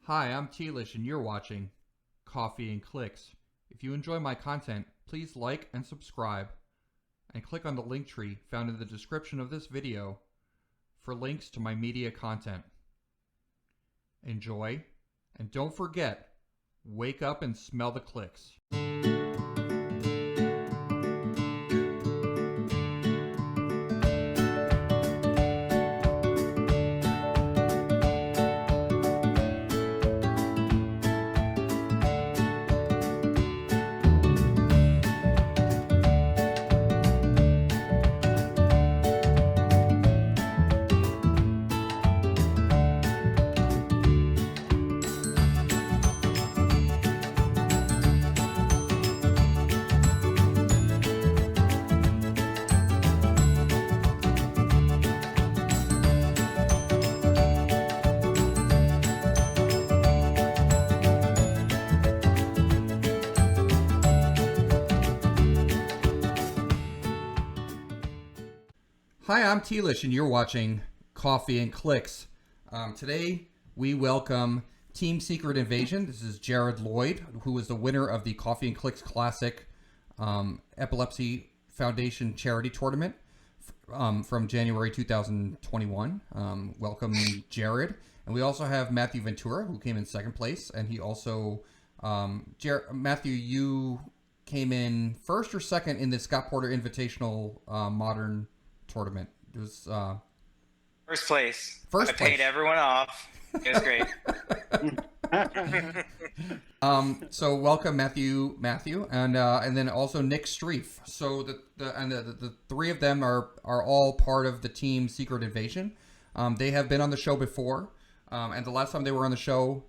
Hi, I'm Tlish and you're watching Coffee and Clix. If you enjoy my content, please like and subscribe, and click on the link tree found in the description of this video for links to my media content. Enjoy, and don't forget, wake up and smell the Clix. Hi, I'm Tlish and you're watching Coffee and Clix. Today we welcome Team Secret Invasion. This is Jared Lloyd, who is the winner of the Coffee and Clix Classic Epilepsy Foundation Charity Tournament from January 2021. Welcome, Jared. And we also have Matthew Ventura, who came in second place. And he also, Matthew, you came in first or second in the Scott Porter Invitational Modern Tournament. It was first place. I paid everyone off. It was great. So welcome, Matthew, and then also Nick Streif. So the three of them are all part of the Team Secret Invasion. They have been on the show before, and the last time they were on the show,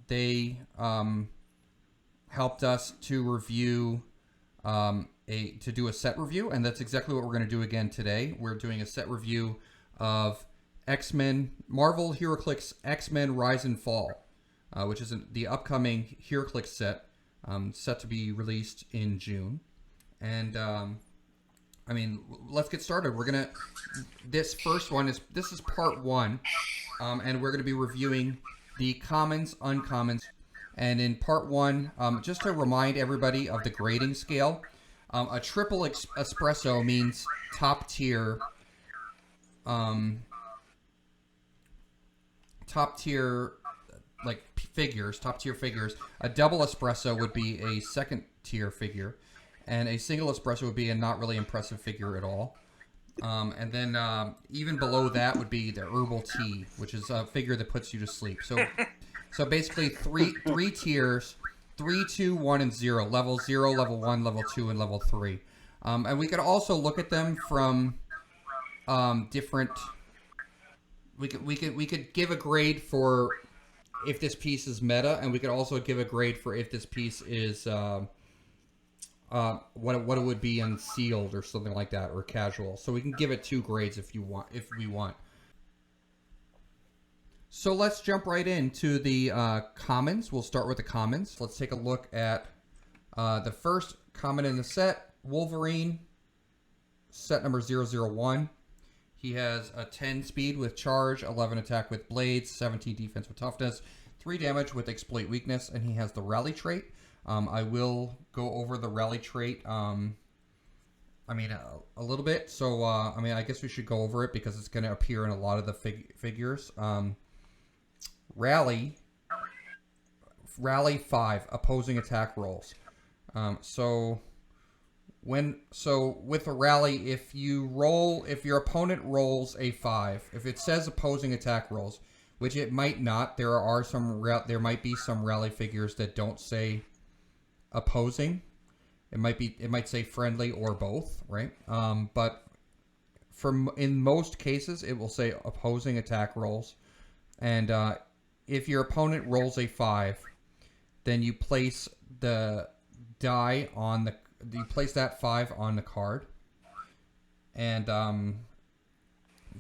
they helped us to review to do a set review, and that's exactly what we're going to do again today. We're doing a set review of X-Men, Marvel Heroclix X-Men Rise and Fall, which is the upcoming Heroclix set, set to be released in June. And I mean, let's get started. We're gonna, this first one is part one, and we're gonna be reviewing the commons, uncommons, and in part one, just to remind everybody of the grading scale. A triple espresso means top tier like figures, top tier figures. A double espresso would be a second tier figure, and a single espresso would be a not really impressive figure at all. And then even below that would be the herbal tea, which is a figure that puts you to sleep. So basically three tiers. 3, 2, 1, and 0. Level 0, level 1, level 2, and level 3. And we could also look at them from different. We could give a grade for if this piece is meta, and we could also give a grade for if this piece is what it would be unsealed or something like that, or casual. So we can give it 2 grades if we want. So let's jump right into the commons. We'll start with the commons. Let's take a look at the first common in the set, Wolverine, set number 001. He has a 10 speed with charge, 11 attack with blades, 17 defense with toughness, 3 damage with exploit weakness, and he has the rally trait. I will go over the rally trait, a little bit. So, I guess we should go over it because it's going to appear in a lot of the figures. Rally 5 opposing attack rolls. So with a rally, if your opponent rolls a 5, if it says opposing attack rolls, which it might not, there might be some rally figures that don't say opposing. It might say friendly or both, right? But in most cases, it will say opposing attack rolls, and if your opponent rolls a 5, then you place the die on you place that 5 on the card, and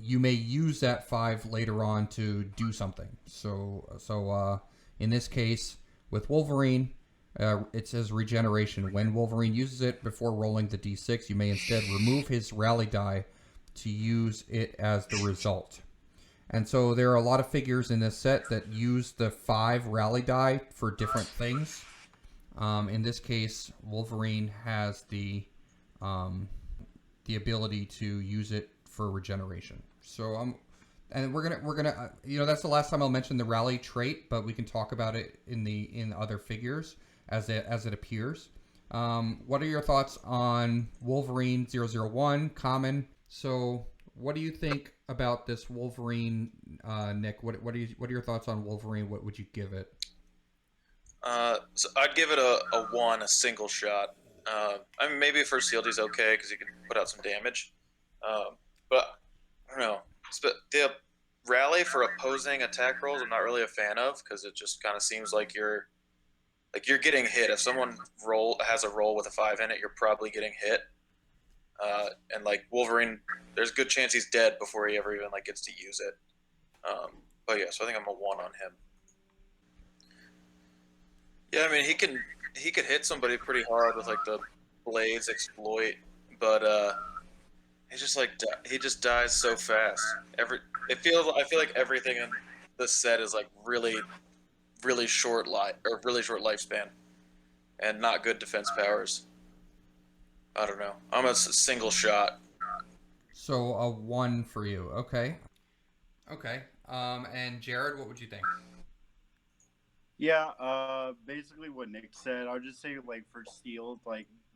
you may use that 5 later on to do something. So in this case with Wolverine, it says regeneration. When Wolverine uses it before rolling the d6, you may instead remove his rally die to use it as the result. And so there are a lot of figures in this set that use the 5 rally die for different things. In this case, Wolverine has the ability to use it for regeneration. So and we're gonna that's the last time I'll mention the rally trait, but we can talk about it in other figures as it appears. What are your thoughts on Wolverine01 Common? So what do you think about this Wolverine, Nick? What are your thoughts on Wolverine? What would you give it? So I'd give it a 1, a single shot. I mean, maybe for sealed he's okay because he can put out some damage. But I don't know. The rally for opposing attack rolls, I'm not really a fan of because it just kind of seems like you're getting hit. If someone has a roll with a 5 in it, you're probably getting hit. And like Wolverine, there's a good chance he's dead before he ever even gets to use it. But yeah, so I think I'm a 1 on him. Yeah, I mean he could hit somebody pretty hard with the blades exploit, but he just dies so fast. I feel like everything in this set is really short lifespan, and not good defense powers. I don't know. I'm a single shot. So a 1 for you. Okay. And Jared, what would you think? Yeah, basically what Nick said. I would just say for sealed,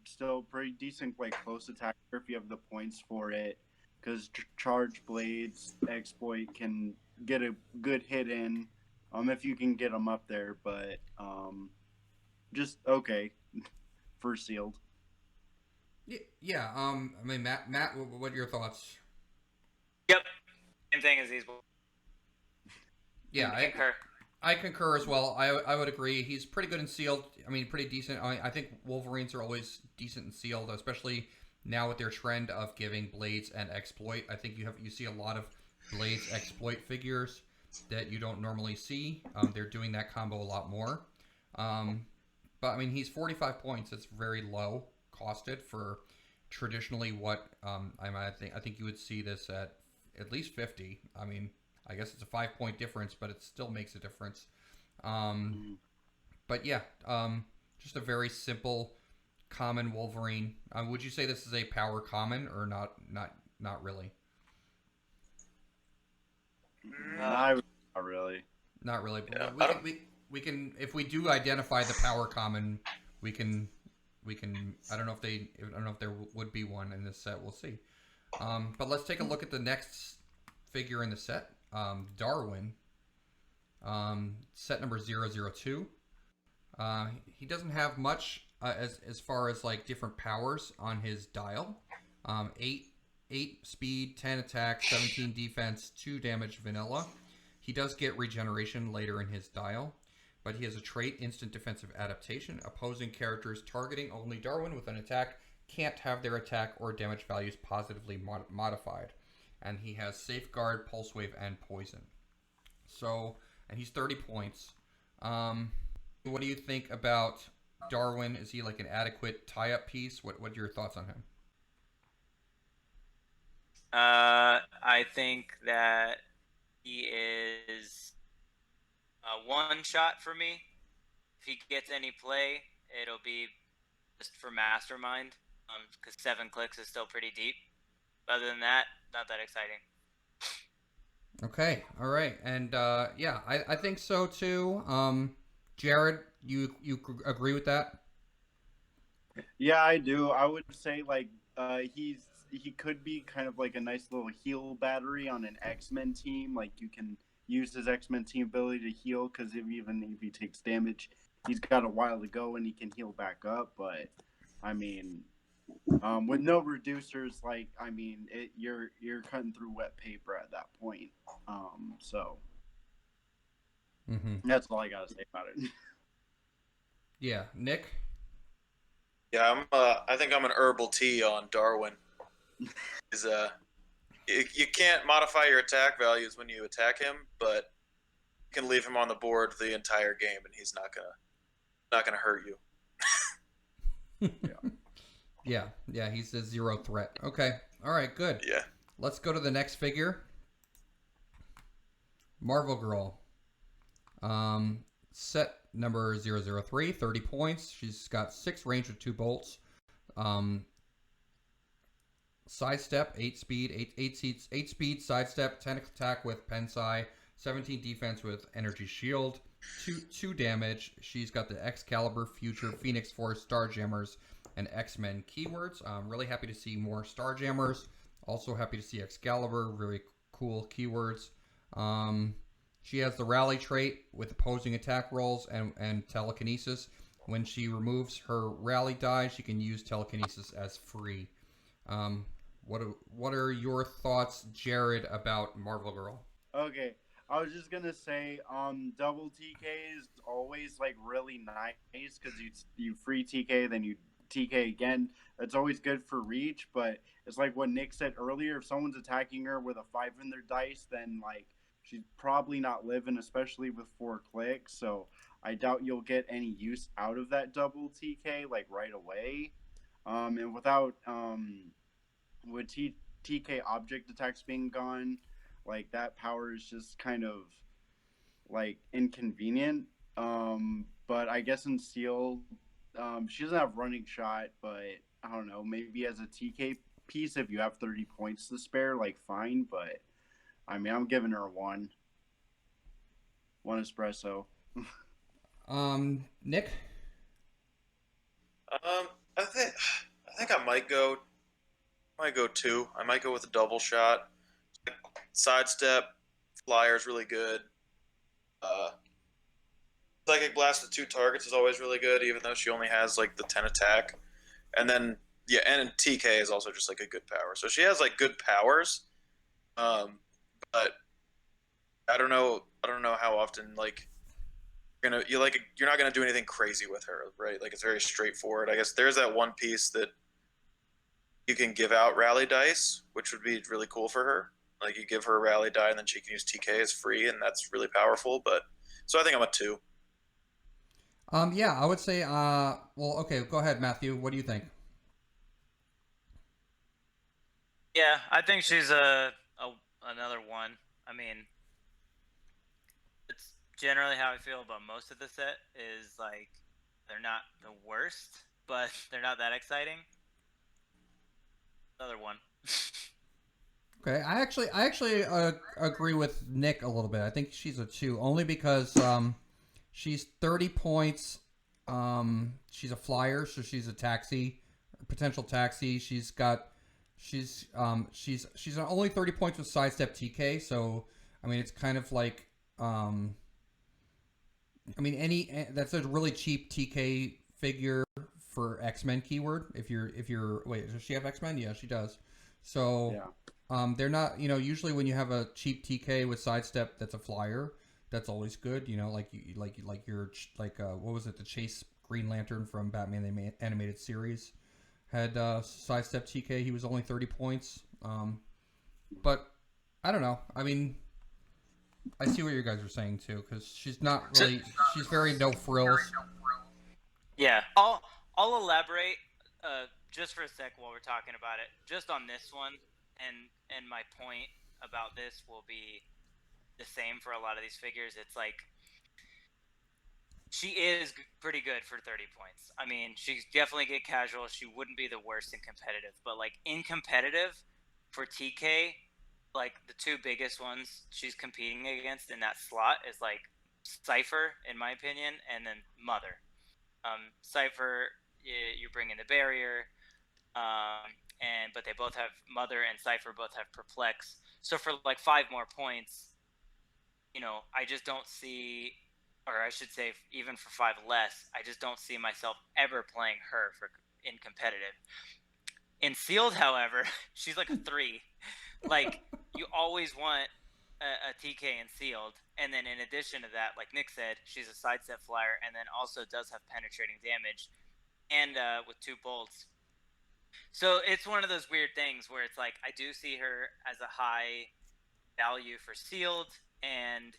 still pretty decent close attacker if you have the points for it, because charge blades exploit can get a good hit in, if you can get them up there. But just okay for sealed. Yeah. I mean, Matt, what are your thoughts? Yep. Same thing as these. Yeah, I concur. I concur as well. I would agree. He's pretty good in sealed. I mean, pretty decent. I think Wolverines are always decent in sealed, especially now with their trend of giving blades and exploit. I think you see a lot of blades exploit figures that you don't normally see. They're doing that combo a lot more. But I mean, he's 45 points. It's very low costed for traditionally what I think you would see this at least 50. I mean, I guess it's a 5-point difference, but it still makes a difference. But yeah, just a very simple common Wolverine. Would you say this is a power common or not? Not really. Not really. Not really. But Yeah, we can if we do identify the power common, we can. I don't know if there would be one in this set. We'll see. But let's take a look at the next figure in the set. Darwin, set number 002. He doesn't have much as far as different powers on his dial. 8 speed, 10 attack, 17 defense, 2 damage vanilla. He does get regeneration later in his dial, but he has a trait, instant defensive adaptation. Opposing characters targeting only Darwin with an attack can't have their attack or damage values positively modified. And he has Safeguard, Pulse Wave, and Poison. So, and he's 30 points. What do you think about Darwin? Is he an adequate tie-up piece? What are your thoughts on him? I think that he is a 1 shot for me. If he gets any play, it'll be just for Mastermind, because 7 clicks is still pretty deep. Other than that, not that exciting. Okay, all right, and yeah, I think so too. Jared, you agree with that? Yeah, I do. I would say he could be kind of a nice little heal battery on an X-Men team. You can use his X-Men team ability to heal, because even if he takes damage, he's got a while to go and he can heal back up. But I mean, with no reducers, you're cutting through wet paper at that point. So that's all I gotta say about it. Yeah, Nick. Yeah, I think I'm an herbal tea on Darwin. You can't modify your attack values when you attack him, but you can leave him on the board the entire game, and he's not gonna hurt you. Yeah, he's a 0 threat. Okay, all right, good. Yeah. Let's go to the next figure. Marvel Girl. Set number 003, 30 points. She's got 6 range with 2 bolts. Sidestep, 8 speed, 8 speed, sidestep, 10 attack with Pensai, 17 defense with Energy Shield, 2 damage. She's got the Excalibur, Future, Phoenix Force, Starjammers, and X-Men keywords. I'm really happy to see more Starjammers. Also happy to see Excalibur, very cool keywords. She has the Rally trait with opposing attack rolls and telekinesis. When she removes her Rally die, she can use telekinesis as free. What are your thoughts, Jared, about Marvel Girl? Okay, I was just gonna say, double TK is always like really nice because you free TK, then you TK again. It's always good for reach, but it's like what Nick said earlier. If someone's attacking her with a 5 in their dice, then like she's probably not living, especially with 4 clicks. So I doubt you'll get any use out of that double TK like right away. And without with TK object attacks being gone, like that power is just kind of like inconvenient. But I guess in Seal, she doesn't have running shot, but I don't know, maybe as a TK piece, if you have 30 points to spare, like fine. But I mean, I'm giving her a 1 espresso. Nick? I think I might go 2. I might go with a double shot. Sidestep, flyer is really good. Psychic blast at 2 targets is always really good, even though she only has like the 10 attack. And then and TK is also just like a good power. So she has like good powers. But I don't know how often like you're not gonna do anything crazy with her, right? Like it's very straightforward. I guess there's that one piece that you can give out rally dice, which would be really cool for her. Like you give her a rally die and then she can use TK as free, and that's really powerful. But so I think I'm a 2. Yeah, I would say, well, okay, go ahead, Matthew. What do you think? Yeah, I think she's another 1. I mean, it's generally how I feel about most of the set is like they're not the worst, but they're not that exciting. Another 1. Okay, I actually agree with Nick a little bit. I think she's a 2, only because she's 30 points. She's a flyer, so she's a taxi, potential taxi. She's only 30 points with sidestep TK. So I mean, it's kind of like I mean that's a really cheap TK figure for X-Men keyword. If you're wait, does she have X-Men? Yeah, she does. So Yeah. they're not, usually when you have a cheap TK with sidestep that's a flyer, that's always good. Like what was it? The Chase Green Lantern from Batman the Animated Series had sidestep TK. He was only 30 points. But I don't know. I mean, I see what you guys are saying too, because she's not really. She's very no frills. Yeah, I'll elaborate just for a sec while we're talking about it, just on this one, and my point about this will be the same for a lot of these figures. It's like she is pretty good for 30 points. I mean, she's definitely get casual. She wouldn't be the worst in competitive, but like in competitive for TK, like the 2 biggest ones she's competing against in that slot is like Cypher, in my opinion, and then Mother. Cypher, you're bringing the barrier, but they both have Mother and Cypher both have Perplex. So for like 5 more points, I just don't see, or I should say, even for 5 less, I just don't see myself ever playing her in competitive. In Sealed, however, she's like a 3. Like you always want a TK in Sealed, and then in addition to that, like Nick said, she's a sidestep flyer, and then also does have penetrating damage, and with 2 bolts. So it's one of those weird things where it's like I do see her as a high value for Sealed, and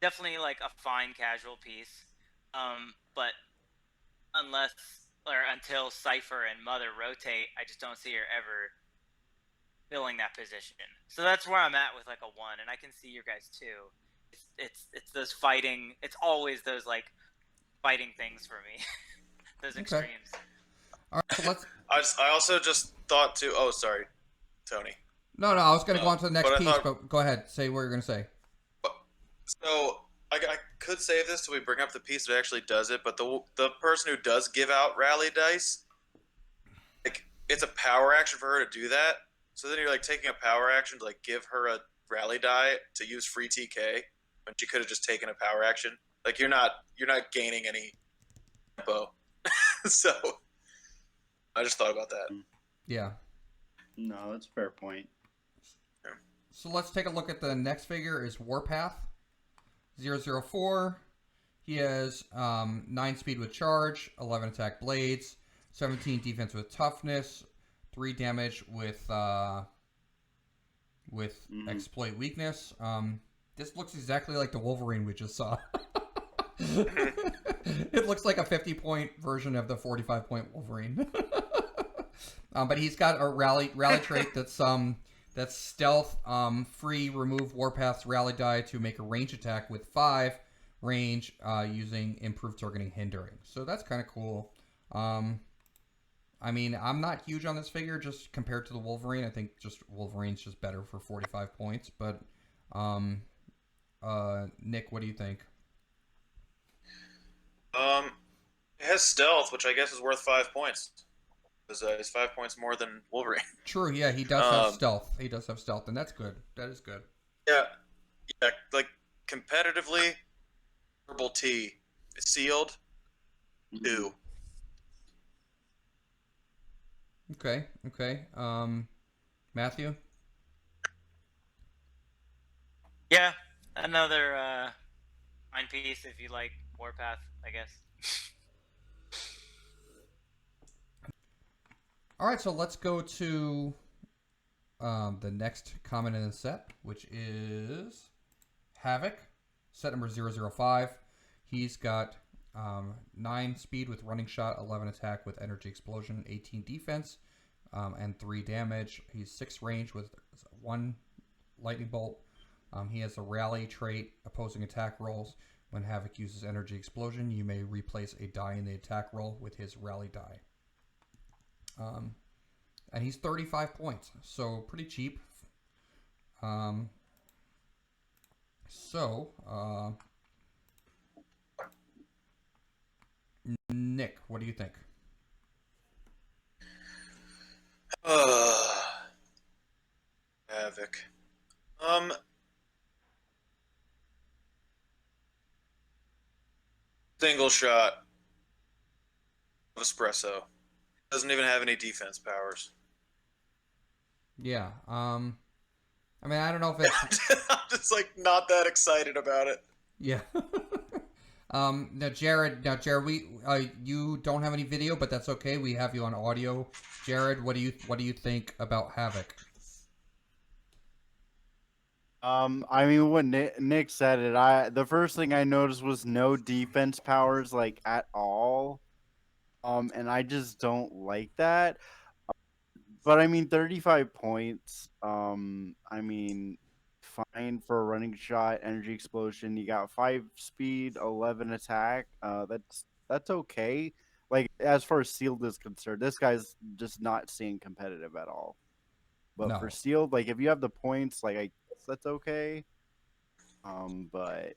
definitely like a fine casual piece. But until Cypher and Mother rotate, I just don't see her ever filling that position. So that's where I'm at with like a 1, and I can see your guys too. It's those fighting. It's always those like fighting things for me. Those Okay. extremes. All right, so let's. I also just thought to. Oh, sorry, Tony. No, I was going to go on to the next but I piece, thought- but go ahead. Say what you're going to say. So I could save this till we bring up the piece that actually does it, but the person who does give out rally dice, like it's a power action for her to do that. So then you're like taking a power action to like give her a rally die to use free TK when she could have just taken a power action. Like you're not gaining any tempo. So I just thought about that. Yeah. No, that's a fair point. So let's take a look at the next figure. Is Warpath 004. He has 9 speed with charge, 11 attack blades, 17 defense with toughness, 3 damage with exploit weakness. This looks exactly like the Wolverine we just saw. It looks like a 50-point version of the 45-point Wolverine. But he's got a rally trait that's stealth, free, remove Warpath's rally die to make a range attack with 5 range using improved targeting hindering. So that's kind of cool. I mean, I'm not huge on this figure just compared to the Wolverine. I think just Wolverine's just better for 45 points. But Nick, what do you think? It has stealth, which I guess is worth 5 points. Because it's 5 points more than Wolverine. True, yeah, he does have stealth. He does have stealth, and that's good. That is good. Yeah, like competitively, Purple T sealed 2. Okay. Matthew? Yeah, another fine piece if you like Warpath, I guess. All right, so let's go to the next common in the set, which is Havoc, set number 005. He's got 9 speed with running shot, 11 attack with energy explosion, 18 defense, and 3 damage. He's 6 range with 1 lightning bolt. He has a rally trait, opposing attack rolls. When Havoc uses energy explosion, you may replace a die in the attack roll with his rally die. And he's 35 points, so pretty cheap. Nick, what do you think? Havoc. Single shot of espresso. Doesn't even have any defense powers. Yeah. I mean, I don't know if it's... I'm just like not that excited about it. Yeah. Now Jared, we you don't have any video, but that's okay. We have you on audio. Jared, what do you think about Havoc? I mean, when Nick said it, the first thing I noticed was no defense powers, like, at all. And I just don't like that. But I mean, 35 points. I mean, fine for a running shot, energy explosion. You got 5 speed, 11 attack. That's okay. Like, as far as sealed is concerned, this guy's just not seeing competitive at all. But No. for sealed, like, if you have the points, like, I guess that's okay. But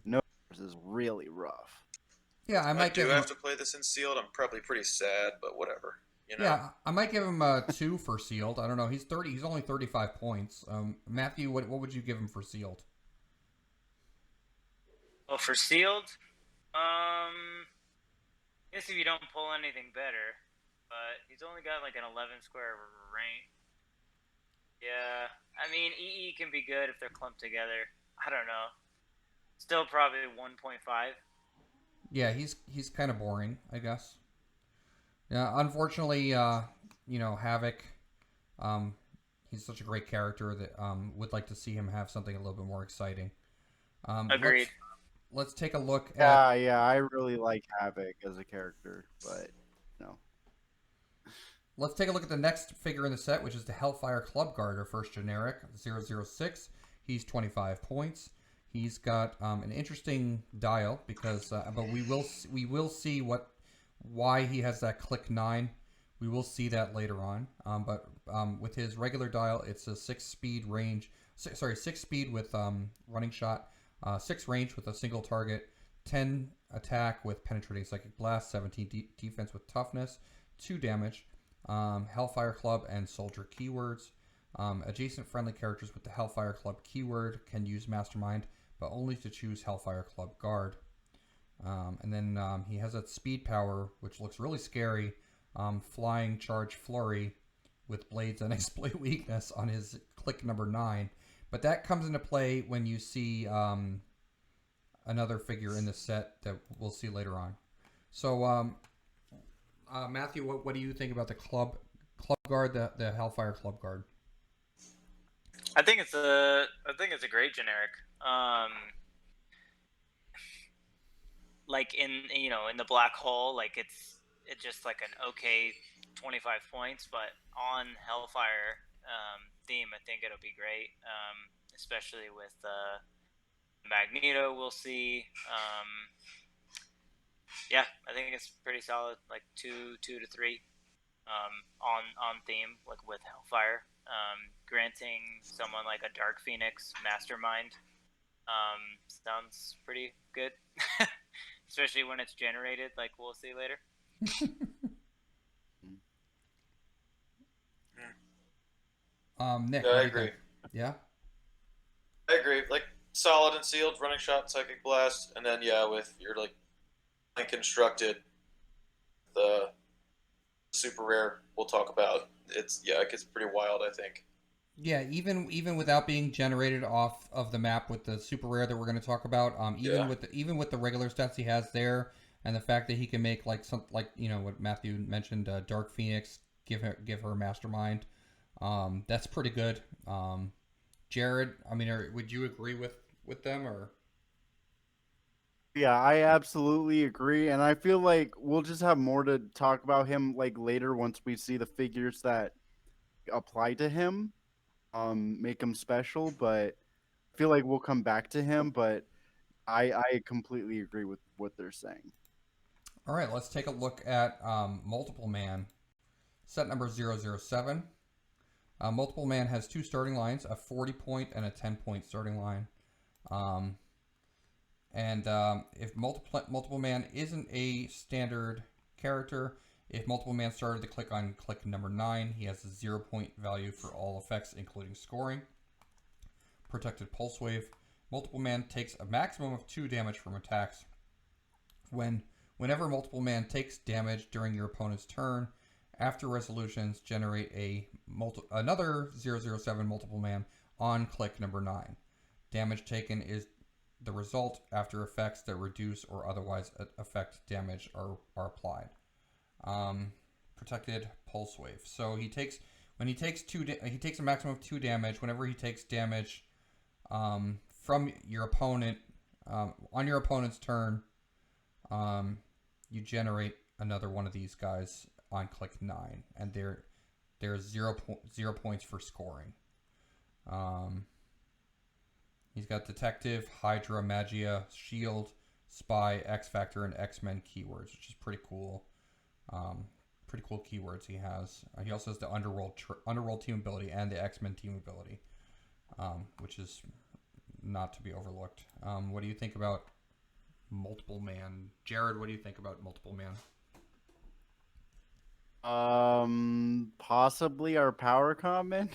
no, this is really rough. Yeah, I might do give have him, to play this in sealed. I'm probably pretty sad, but whatever. You know? Yeah, I might give him a 2 for sealed. I don't know. He's only 35 points. Matthew, what would you give him for sealed? Well, for sealed, I guess if you don't pull anything better, but he's only got like an 11 square range. Yeah, I mean, EE can be good if they're clumped together. I don't know. Still probably 1.5. Yeah, he's kind of boring, I guess. Yeah, unfortunately, Havoc, he's such a great character that Mm-hmm. would like to see him have something a little bit more exciting. Agreed. Let's take a look at... Yeah, I really like Havoc as a character, but no. let's take a look at the next figure in the set, which is the Hellfire Club Guard, our first generic, 006. He's 25 points. He's got an interesting dial because, but we will see why he has that click 9. We will see that later on. But with his regular dial, it's a 6 speed range. 6 speed with running shot, 6 range with a single target, 10 attack with penetrating psychic blast, 17 defense with toughness, 2 damage. Hellfire Club and Soldier keywords. Adjacent friendly characters with the Hellfire Club keyword can use Mastermind, but only to choose Hellfire Club Guard. And then he has that speed power, which looks really scary. Flying Charge Flurry with Blades and Exploit Weakness on his click number 9. But that comes into play when you see another figure in the set that we'll see later on. So, Matthew, what do you think about the club guard, the Hellfire Club Guard? I think it's a great generic. Like in the black hole, like it's just like an okay 25 points, but on Hellfire theme, I think it'll be great, especially with Magneto. We'll see. Yeah, I think it's pretty solid, like 2 to 3 on theme, like with Hellfire. Granting someone like a Dark Phoenix Mastermind sounds pretty good, especially when it's generated, like we'll see later. Nick, Yeah, I agree. Yeah? I agree. Like, solid and sealed, running shot, psychic blast, and then, yeah, with your, like, constructed, the super rare we'll talk about. It gets pretty wild, I think. Yeah, even without being generated off of the map with the super rare that we're going to talk about, even with the regular stats he has there, and the fact that he can make like what Matthew mentioned, Dark Phoenix, give her Mastermind, that's pretty good. Jared, I mean, would you agree with them or? Yeah, I absolutely agree, and I feel like we'll just have more to talk about him like later once we see the figures that apply to him, make him special. But I feel like we'll come back to him. But I completely agree with what they're saying. All right, let's take a look at Multiple Man, set number 007. Multiple Man has 2 starting lines, a 40-point and a 10-point starting line. If Multiple Man isn't a standard character, if Multiple Man started to click on click number 9, he has a 0-point value for all effects, including scoring. Protected Pulse Wave. Multiple Man takes a maximum of 2 damage from attacks. Whenever Multiple Man takes damage during your opponent's turn, after resolutions, generate another 007 Multiple Man on click number 9. Damage taken is the result after effects that reduce or otherwise affect damage are applied. Protected Pulse Wave. So he takes a maximum of 2 damage. Whenever he takes damage from your opponent on your opponent's turn, you generate another one of these guys on click 9, and there's 0 points for scoring. He's got Detective, Hydra, Magia, Shield, Spy, X Factor, and X-Men keywords, which is pretty cool. Pretty cool keywords he has. He also has the Underworld team ability and the X-Men team ability, which is not to be overlooked. What do you think about Multiple Man? Jared, what do you think about Multiple Man? Possibly our power common.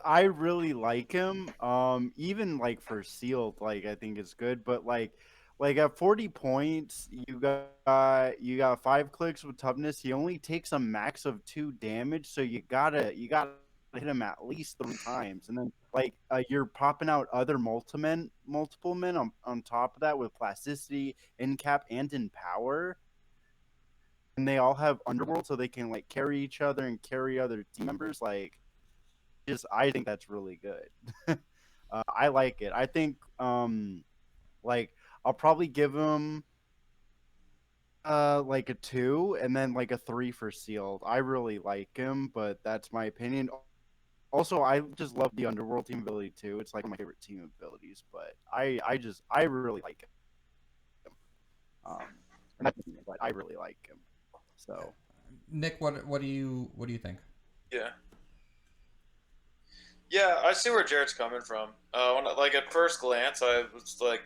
I really like him. Even like for sealed, like I think it's good, but like at 40 points, you got 5 clicks with toughness. He only takes a max of 2 damage, so you gotta hit him at least 3 times, and then like you're popping out other multiple men on top of that with plasticity, in cap, and in power. And they all have underworld, so they can like carry each other and carry other team members. Like, I think that's really good. I like it. I think like I'll probably give him like a 2 and then like a 3 for sealed. I really like him, but that's my opinion. Also, I just love the underworld team ability too. It's like one of my favorite team abilities, but I really like him. And that's but I really like him. So Nick, what do you think? Yeah. Yeah, I see where Jared's coming from. Like at first glance, I was like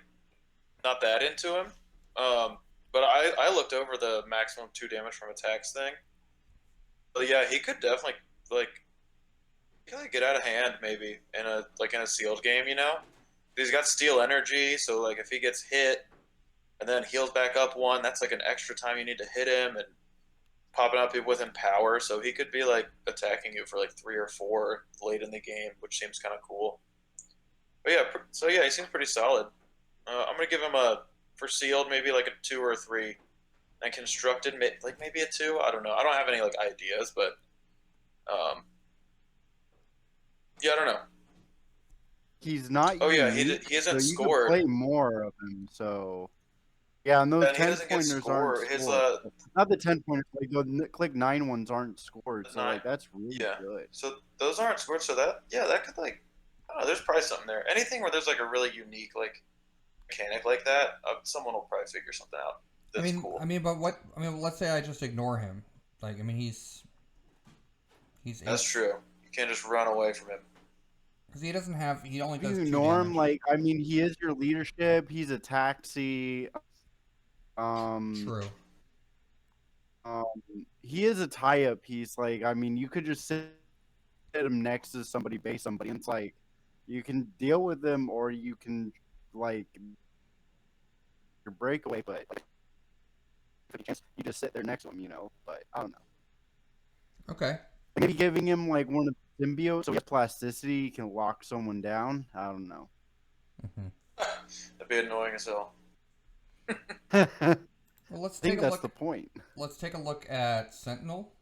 not that into him. But I looked over the maximum 2 damage from attacks thing. But yeah, he could definitely like get out of hand maybe in a sealed game, you know? He's got steel energy, so like if he gets hit and then heals back up 1, that's like an extra time you need to hit him, and popping up within power, so he could be like attacking you for like 3 or 4 late in the game, which seems kind of cool. But yeah, so yeah, he seems pretty solid. I'm gonna give him a for sealed maybe like a 2 or a 3, and constructed like maybe a 2. I don't know. I don't have any like ideas, but yeah, I don't know. he's not. Oh yeah, unique, he hasn't so you can scored. play more of him. So yeah, and those And he 10 doesn't get pointers aren't score. His scored. Not the 10 pointers, like the click 9 ones aren't scored. So 9, like that's really yeah. good. So those aren't scored. So that could like I don't know. There's probably something there. Anything where there's like a really unique like mechanic like that, someone will probably figure something out. That's cool. But what? I mean, let's say I just ignore him. Like, I mean, he's. That's true. You can't just run away from him. Because he doesn't have. He only does You 2 Norm, damage. like I mean, he is your leadership. He's a taxi. True. He is a tie-up piece. Like I mean, you could just sit him next to somebody, base somebody, and it's like you can deal with them, or you can like your breakaway. But like, for the chance, you just sit there next to him, you know. But I don't know. Okay. Maybe giving him like one of the symbiotes, so he has plasticity, he can lock someone down. I don't know. Mm-hmm. That'd be annoying as hell. Well, let's I think take a that's look. the point. Let's take a look at Sentinel.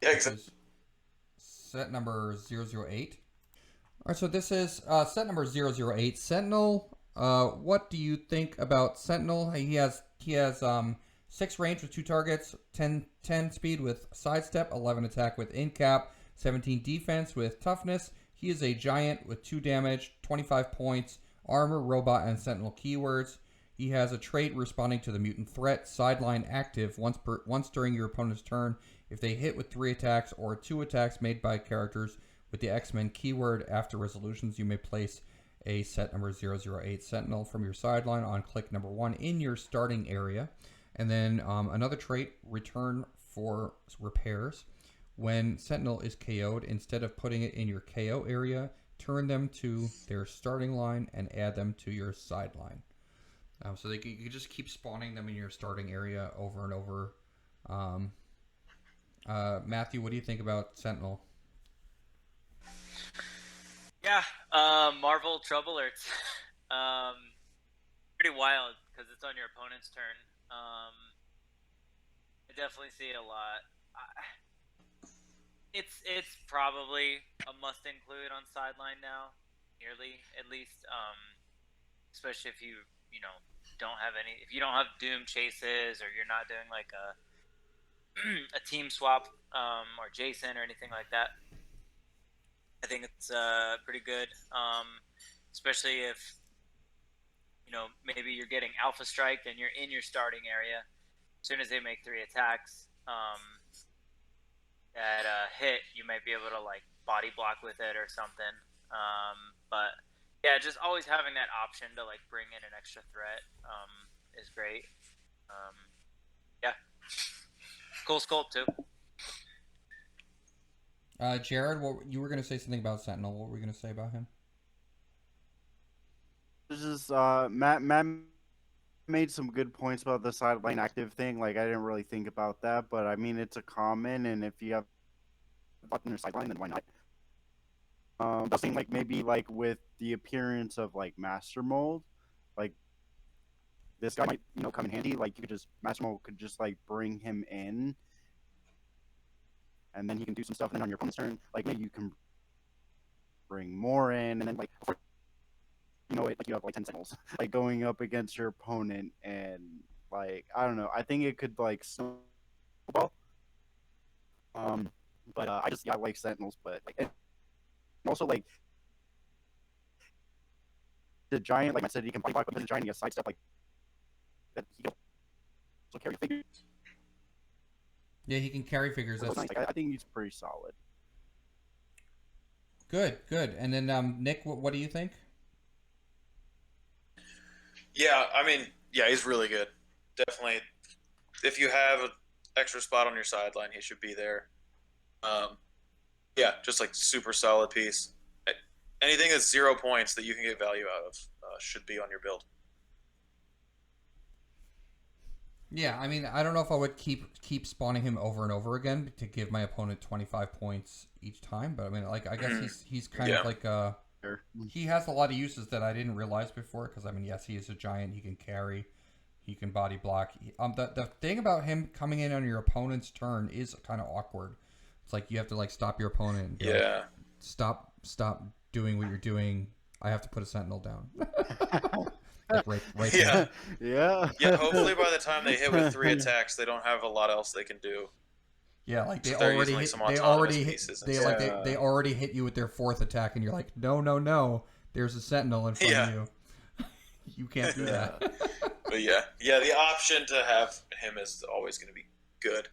Yeah, exactly. Set number 008. All right, so this is set number 008. Sentinel. What do you think about Sentinel? He has 6 range with 2 targets, 10 speed with sidestep, 11 attack with incap, 17 defense with toughness. He is a giant with 2 damage, 25 points, armor, robot, and Sentinel keywords. He has a trait responding to the mutant threat, sideline active once during your opponent's turn. If they hit with 3 attacks or 2 attacks made by characters with the X-Men keyword after resolutions, you may place a set number 008 Sentinel from your sideline on click number 1 in your starting area. And then another trait, return for repairs. When Sentinel is KO'd, instead of putting it in your KO area, turn them to their starting line and add them to your sideline. So you can just keep spawning them in your starting area over and over. Matthew, what do you think about Sentinel? Yeah, Marvel Trouble Alerts. Pretty wild because it's on your opponent's turn. I definitely see it a lot. It's probably a must include on sideline now, nearly at least. Especially if you don't have any, if you don't have Doom chases, or you're not doing like a team swap or Jason or anything like that. I think it's pretty good, especially if maybe you're getting alpha striked and you're in your starting area. As soon as they make 3 attacks that hit, you might be able to like body block with it or something. But yeah, just always having that option to like bring in an extra threat is great. Yeah, cool sculpt too. Jared, you were going to say something about Sentinel. What were we going to say about him? This is Matt made some good points about the sideline active thing. Like I didn't really think about that, but I mean it's a common, and if you have a button in your sideline, then why not? I was thinking like maybe like with the appearance of like Master Mold, like this guy might come in handy. Like you could just Master Mold could just like bring him in, and then he can do some stuff. And then on your opponent's turn, like maybe you can bring more in, and then like before you know it, like you have like 10 Sentinels like going up against your opponent, and Like, I don't know. I think it could like snowball. But I like Sentinels, but like, and also like the giant, like I said, he can body block, but the giant he has sidestep like that. He can also carry figures. Yeah, he can carry figures. That's Nice. Like, I think he's pretty solid. good. And then Nick, what do you think? Yeah, I mean, yeah, he's really good. Definitely, if you have an extra spot on your sideline, he should be there. Yeah, just like super solid piece. Anything that's 0 points that you can get value out of should be on your build. Yeah, I mean, I don't know if I would keep spawning him over and over again to give my opponent 25 points each time, but I mean, like, I guess he's kind of like he has a lot of uses that I didn't realize before. Because I mean, yes, he is a giant. He can carry. He can body block. The thing about him coming in on your opponent's turn is kind of awkward. It's like you have to like stop your opponent. And be like, stop doing what you're doing. I have to put a sentinel down. Like right Yeah. Yeah. Yeah, hopefully by the time they hit with 3 attacks, they don't have a lot else they can do. Yeah, like they So they're already using, like, hit, some they autonomous already hit, pieces they instead. like they already hit you with their 4th attack, and you're like, no, there's a sentinel in front of you. You can't do that. But yeah, the option to have him is always going to be good.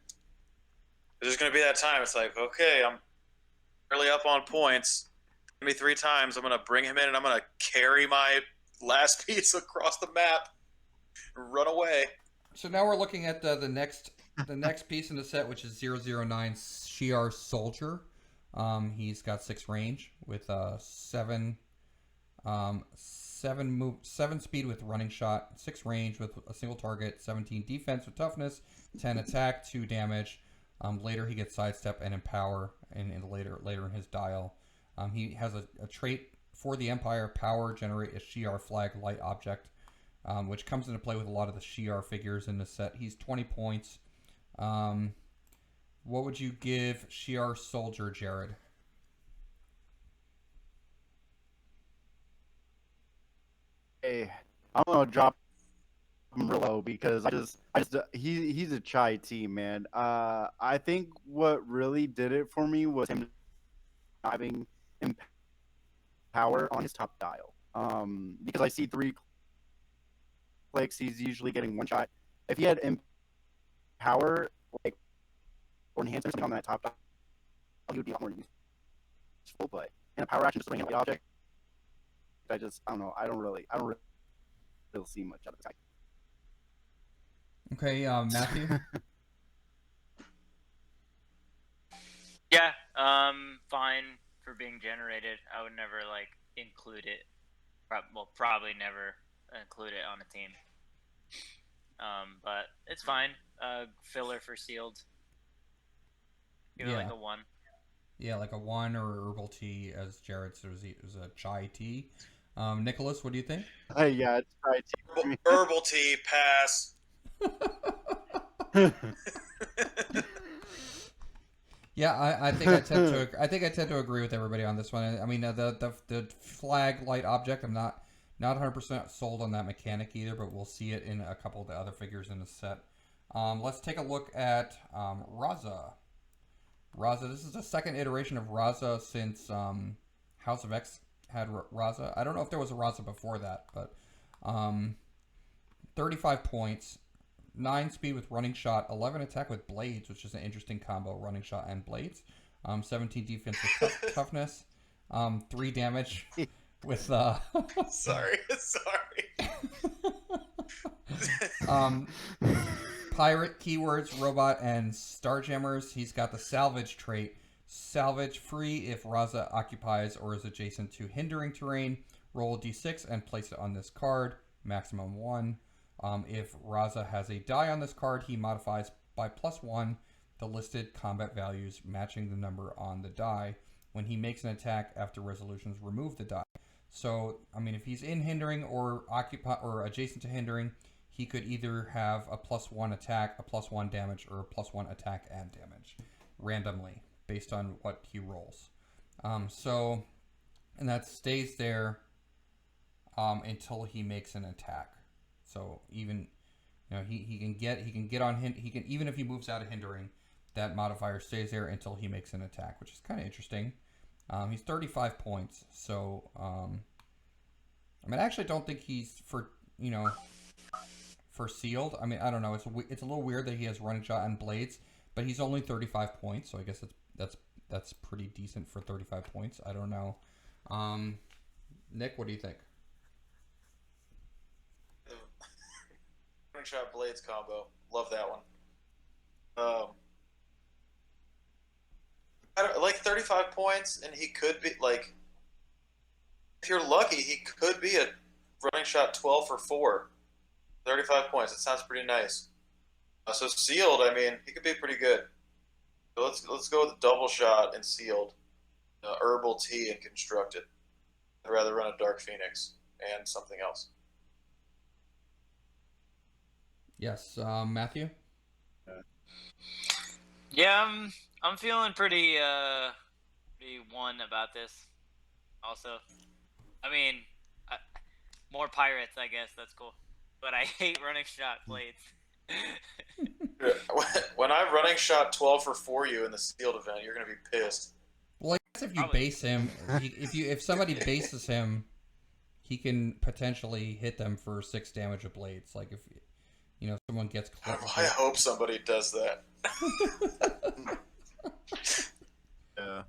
There's going to be that time. It's like, okay, I'm early up on points. Give me 3 times. I'm going to bring him in, and I'm going to carry my last piece across the map and run away. So now we're looking at the next piece in the set, which is 009 Shi'ar Soldier. He's got 6 range with 7 speed with running shot, 6 range with a single target, 17 defense with toughness, 10 attack, 2 damage. Later he gets sidestep and empower, and later in his dial, he has a trait for the Empire: power, generate a Shi'ar flag light object, which comes into play with a lot of the Shi'ar figures in the set. He's 20 points. What would you give Shi'ar Soldier, Jared? Hey, I'm gonna drop him real low because he's a chai team, man. I think what really did it for me was him having power on his top dial. Because I see 3 clicks, he's usually getting 1 shot. If he had power, like, or enhancement or something on that top dial, he would be a lot more useful. But in a power action, just swinging the object, I don't know. I don't really see much out of the guy. Okay, Matthew. Yeah, fine for being generated. I would never like include it. Probably never include it on a team. But it's fine. Filler for sealed. Give it like a 1. Yeah, like a 1 or herbal tea, as Jared said, it was a chai tea. Nicholas, what do you think? Yeah, it's chai tea. Herbal tea, pass. Yeah, I think I tend to agree with everybody on this one. I mean, the flag light object, I'm not 100% sold on that mechanic either, but we'll see it in a couple of the other figures in the set. Let's take a look at Raza. Raza, this is the second iteration of Raza since House of X had Raza. I don't know if there was a Raza before that, but 35 points, 9 speed with running shot, 11 attack with blades, which is an interesting combo, running shot and blades. 17 defense with toughness, 3 damage with Sorry. pirate, keywords, robot, and starjammers. He's got the salvage trait. Salvage free if Raza occupies or is adjacent to hindering terrain. Roll a d6 and place it on this card. Maximum 1. If Raza has a die on this card, he modifies by +1 the listed combat values matching the number on the die. When he makes an attack after resolutions, remove the die. So, I mean, if he's in hindering or adjacent to hindering, he could either have a +1 attack, a +1 damage, or a +1 attack and damage randomly based on what he rolls. And that stays there until he makes an attack. So even You know, he can get on he can, even if he moves out of hindering, that modifier stays there until he makes an attack, which is kind of interesting. He's 35 points, so I mean, I actually don't think he's for sealed. I mean, I don't know. It's a little weird that he has running shot and blades, but he's only 35 points, so I guess that's pretty decent for 35 points. I don't know. Nick, what do you think? Running shot blades combo. Love that one. Like 35 points, and he could be like, if you're lucky, he could be a running shot 12 for 4. 35 points. It sounds pretty nice. So sealed, I mean, he could be pretty good. So let's go with double shot and sealed, herbal tea and constructed. I'd rather run a Dark Phoenix and something else. Yes, Matthew. Yeah, I'm feeling pretty one about this. Also, I mean, more pirates, I guess. That's cool. But I hate running shot blades. When I running shot 12 for 4 you in the sealed event, you're gonna be pissed. Well, I guess if you base him, if somebody bases him, he can potentially hit them for 6 damage of blades. Like if someone gets close. I hope somebody does that. Yeah.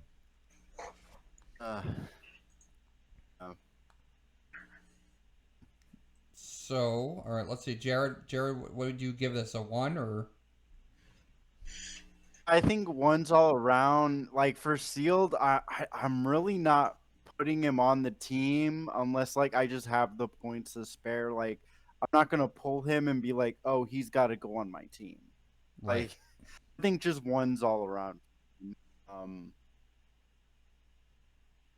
So, all right, let's see, Jared, what would you give this, a 1 or? I think 1's all around. Like for sealed, I'm really not putting him on the team unless like I just have the points to spare. Like I'm not gonna pull him and be like, oh, he's got to go on my team. Right. Like I think just 1's all around.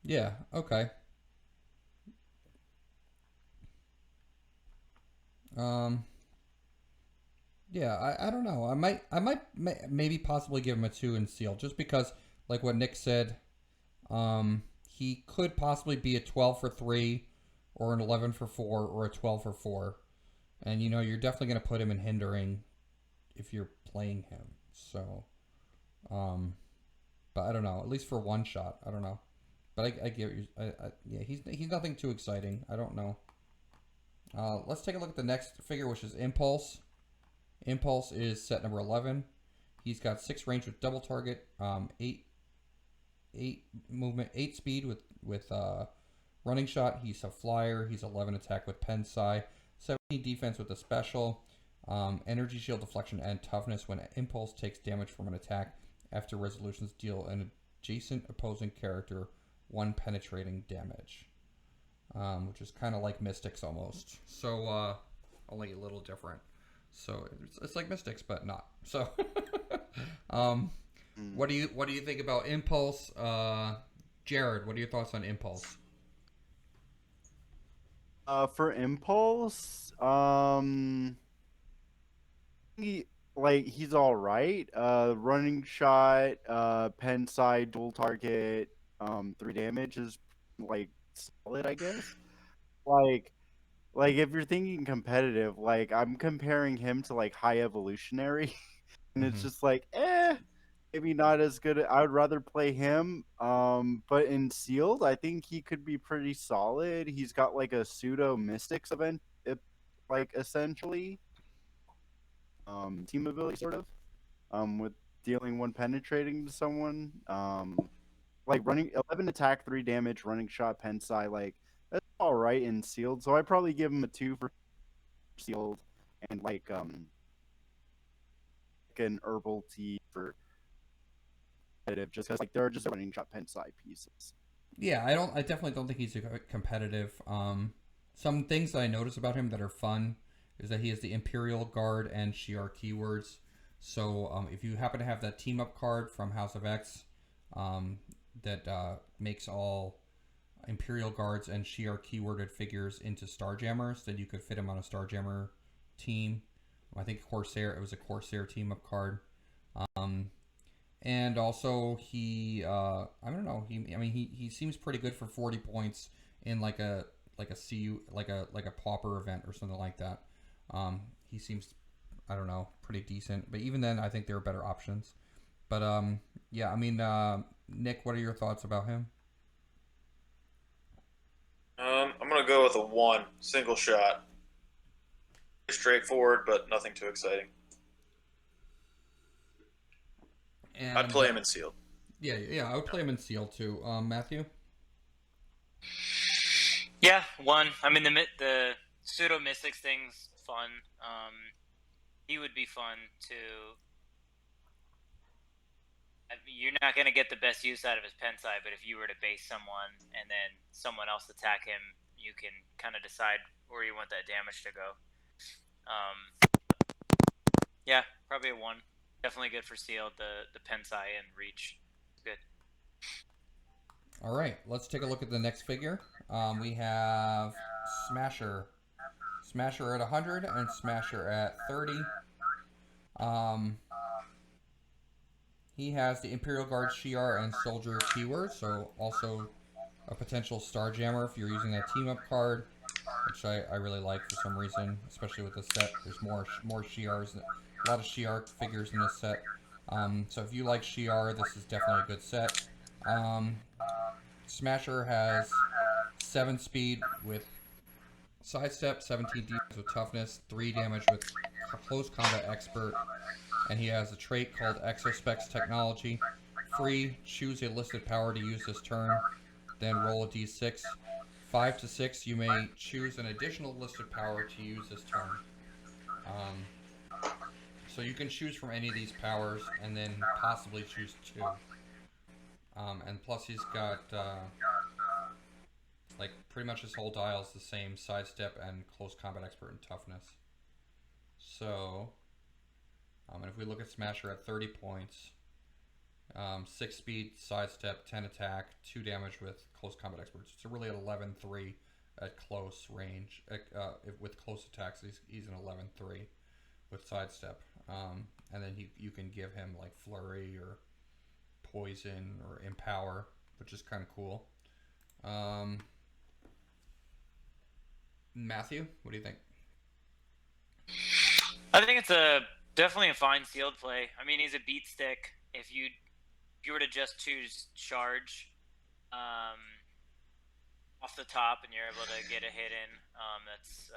Yeah. Okay. Yeah, I don't know. I might maybe possibly give him a 2 in seal, just because, like what Nick said, he could possibly be a 12 for 3, or an 11 for 4, or a 12 for 4, and you're definitely gonna put him in hindering if you're playing him. So, but I don't know. At least for one shot, I don't know. But I get you. Yeah, he's nothing too exciting. I don't know. Let's take a look at the next figure, which is Impulse. Impulse is set number 11. He's got 6 range with double target, 8 movement, 8 speed with running shot. He's a flyer. He's 11 attack with Pensai, 17 defense with a special, energy shield deflection and toughness when Impulse takes damage from an attack after resolutions deal an adjacent opposing character 1 penetrating damage. Which is kind of like Mystics almost. So, only a little different. So it's like Mystics, but not. So, what do you think about Impulse, Jared? What are your thoughts on Impulse? For Impulse, he's all right. Running shot, pen side, dual target, 3 damage is like solid, I guess. Like if you're thinking competitive, like I'm comparing him to like High Evolutionary, and it's just like, maybe not as good. I would rather play him. But in sealed, I think he could be pretty solid. He's got like a pseudo Mystics event, like essentially, team ability sort of, with dealing 1 penetrating to someone. Like running 11 attack, 3 damage, running shot, Pensai, like that's all right in sealed. So I probably give him a 2 for sealed, and like an herbal tea for competitive, just because like they're just running shot Pensai pieces. Yeah, I definitely don't think he's competitive. Some things that I notice about him that are fun is that he has the Imperial Guard and Shi'ar keywords. So if you happen to have that team up card from House of X, that makes all Imperial Guards and Shi'ar keyworded figures into Starjammers, then you could fit him on a Starjammer team. I think Corsair, it was a Corsair team up card. And also he, I don't know, he seems pretty good for 40 points in like a CU, like a pauper event or something like that. He seems I don't know, pretty decent. But even then, I think there are better options. But yeah, I mean, Nick, what are your thoughts about him? I'm gonna go with a 1 single shot. Straightforward, but nothing too exciting. And I'd play him in sealed. Yeah, I would play him in sealed too. Matthew? Yeah, 1. I mean, the pseudo mystics thing's fun. He would be fun to. I mean, you're not going to get the best use out of his pen side, but if you were to base someone and then someone else attack him, you can kind of decide where you want that damage to go. Yeah, probably a 1. Definitely good for sealed. The pen side and reach, good. All right, let's take a look at the next figure. We have Smasher. Smasher at 100 and Smasher at 30. He has the Imperial Guard Shi'ar and Soldier keywords, so also a potential Starjammer if you're using that team-up card, which I really like for some reason, especially with this set. There's more Shi'ars, a lot of Shi'ar figures in this set. So if you like Shi'ar, this is definitely a good set. Smasher has 7 speed with sidestep, 17 defense with toughness, 3 damage with close combat expert, and he has a trait called Exospecs Technology. Free, choose a listed power to use this turn, then roll a d6. 5 to 6, you may choose an additional listed power to use this turn. So you can choose from any of these powers and then possibly choose 2. And plus he's got, like, pretty much his whole dial is the same, sidestep and close combat expert and toughness. So, and if we look at Smasher at 30 points, 6 speed, sidestep, 10 attack, 2 damage with close combat experts. So really at 11-3 at close range. With close attacks, he's an 11-3 with sidestep. And then you can give him like Flurry or Poison or Empower, which is kind of cool. Matthew, what do you think? I think it's definitely a fine sealed play. I mean, he's a beat stick. If you were to just choose charge off the top and you're able to get a hit in, that's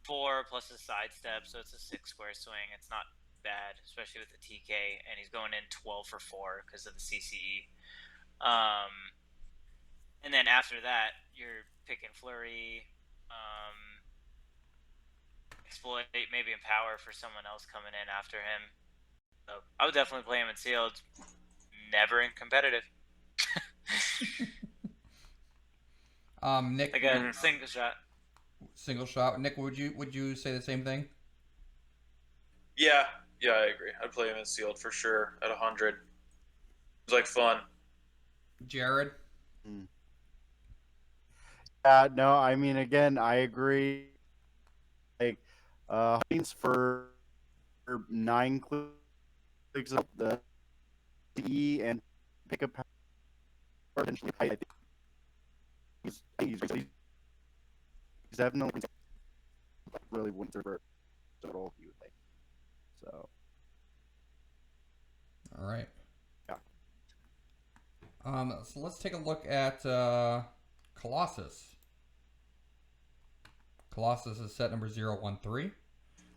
4 plus a sidestep, so it's a 6 square swing. It's not bad, especially with the TK, and he's going in 12 for 4 because of the CCE. And then after that, you're picking Flurry, Exploit, maybe Empower for someone else coming in after him. So I would definitely play him in sealed. Never in competitive. Nick, like a single shot. Single shot. Nick, would you say the same thing? Yeah, I agree. I'd play him in sealed for sure at 100. It's like fun. Jared? No, I mean, again, I agree. Like, points for 9 clicks up the E and pick up potentially. I think he's definitely really winter total, you would think. So. All right. Yeah. So let's take a look at Colossus. Colossus is set number 013.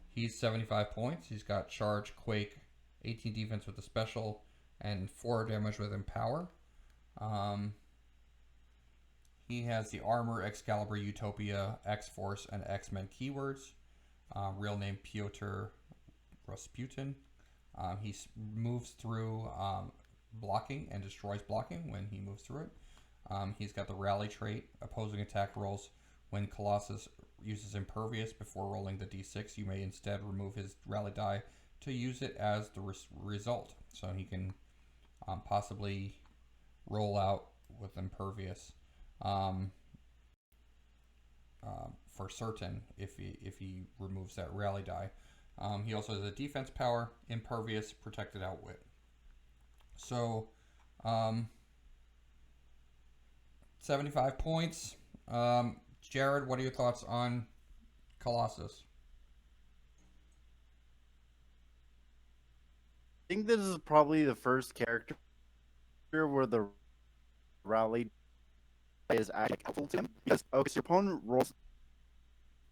He's 75 points. He's got charge, quake, 18 defense with a special, and 4 damage with Empower. He has the Armor, Excalibur, Utopia, X-Force, and X-Men keywords. Real name Piotr Rasputin. He moves through blocking and destroys blocking when he moves through it. He's got the Rally trait. Opposing attack rolls when Colossus uses Impervious before rolling the d6. You may instead remove his Rally die to use it as the result. So he can possibly roll out with Impervious for certain if he removes that Rally die. He also has a defense power, Impervious, Protected Outwit. So, 75 points. Jared, what are your thoughts on Colossus? think this is probably the first character where the rally is actually helpful to him. Because, okay, so your opponent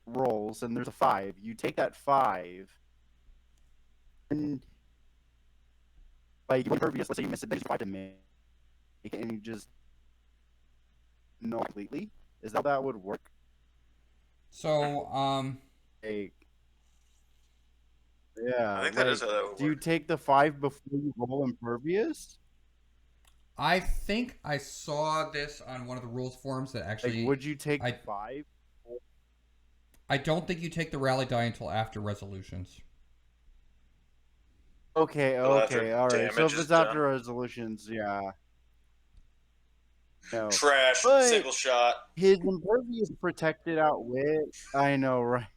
rolls, and there's a 5. You take that 5, and like you impervious. Let's say you miss it, then you 5 to make it, and you just no completely. Is that how that would work? So, Like, yeah. I think that is how that would Do you work. take the 5 before you roll impervious? I think I saw this on one of the rules forums that actually. Like, would you take I- the 5? I don't think you take the rally die until after resolutions. Okay, Until after okay, all right. So damage if is it's after done. resolutions, yeah. No. Trash, But single shot. his impervious protected outwit. I know, right?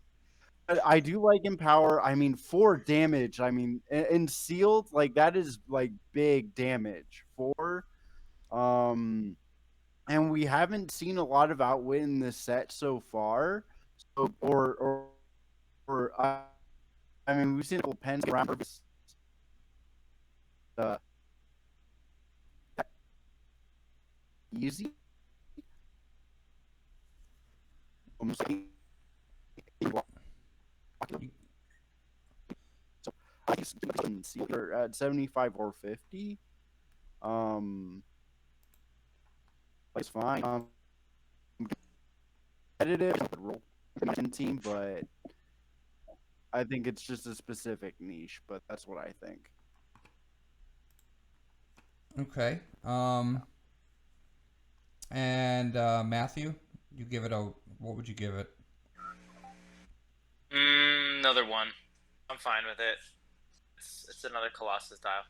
But I do like Empower. I mean, 4 damage. I mean, and sealed, like that is like big damage. 4. And we haven't seen a lot of outwit in this set so far. So, I mean, we've seen a couple pens around. Easy. Almost like so I guess you're at 75 or 50. It's fine. Competitive role team, but I think it's just a specific niche. But that's what I think. Okay. And Matthew, you give it a. What would you give it? Another 1. I'm fine with it. It's another Colossus style.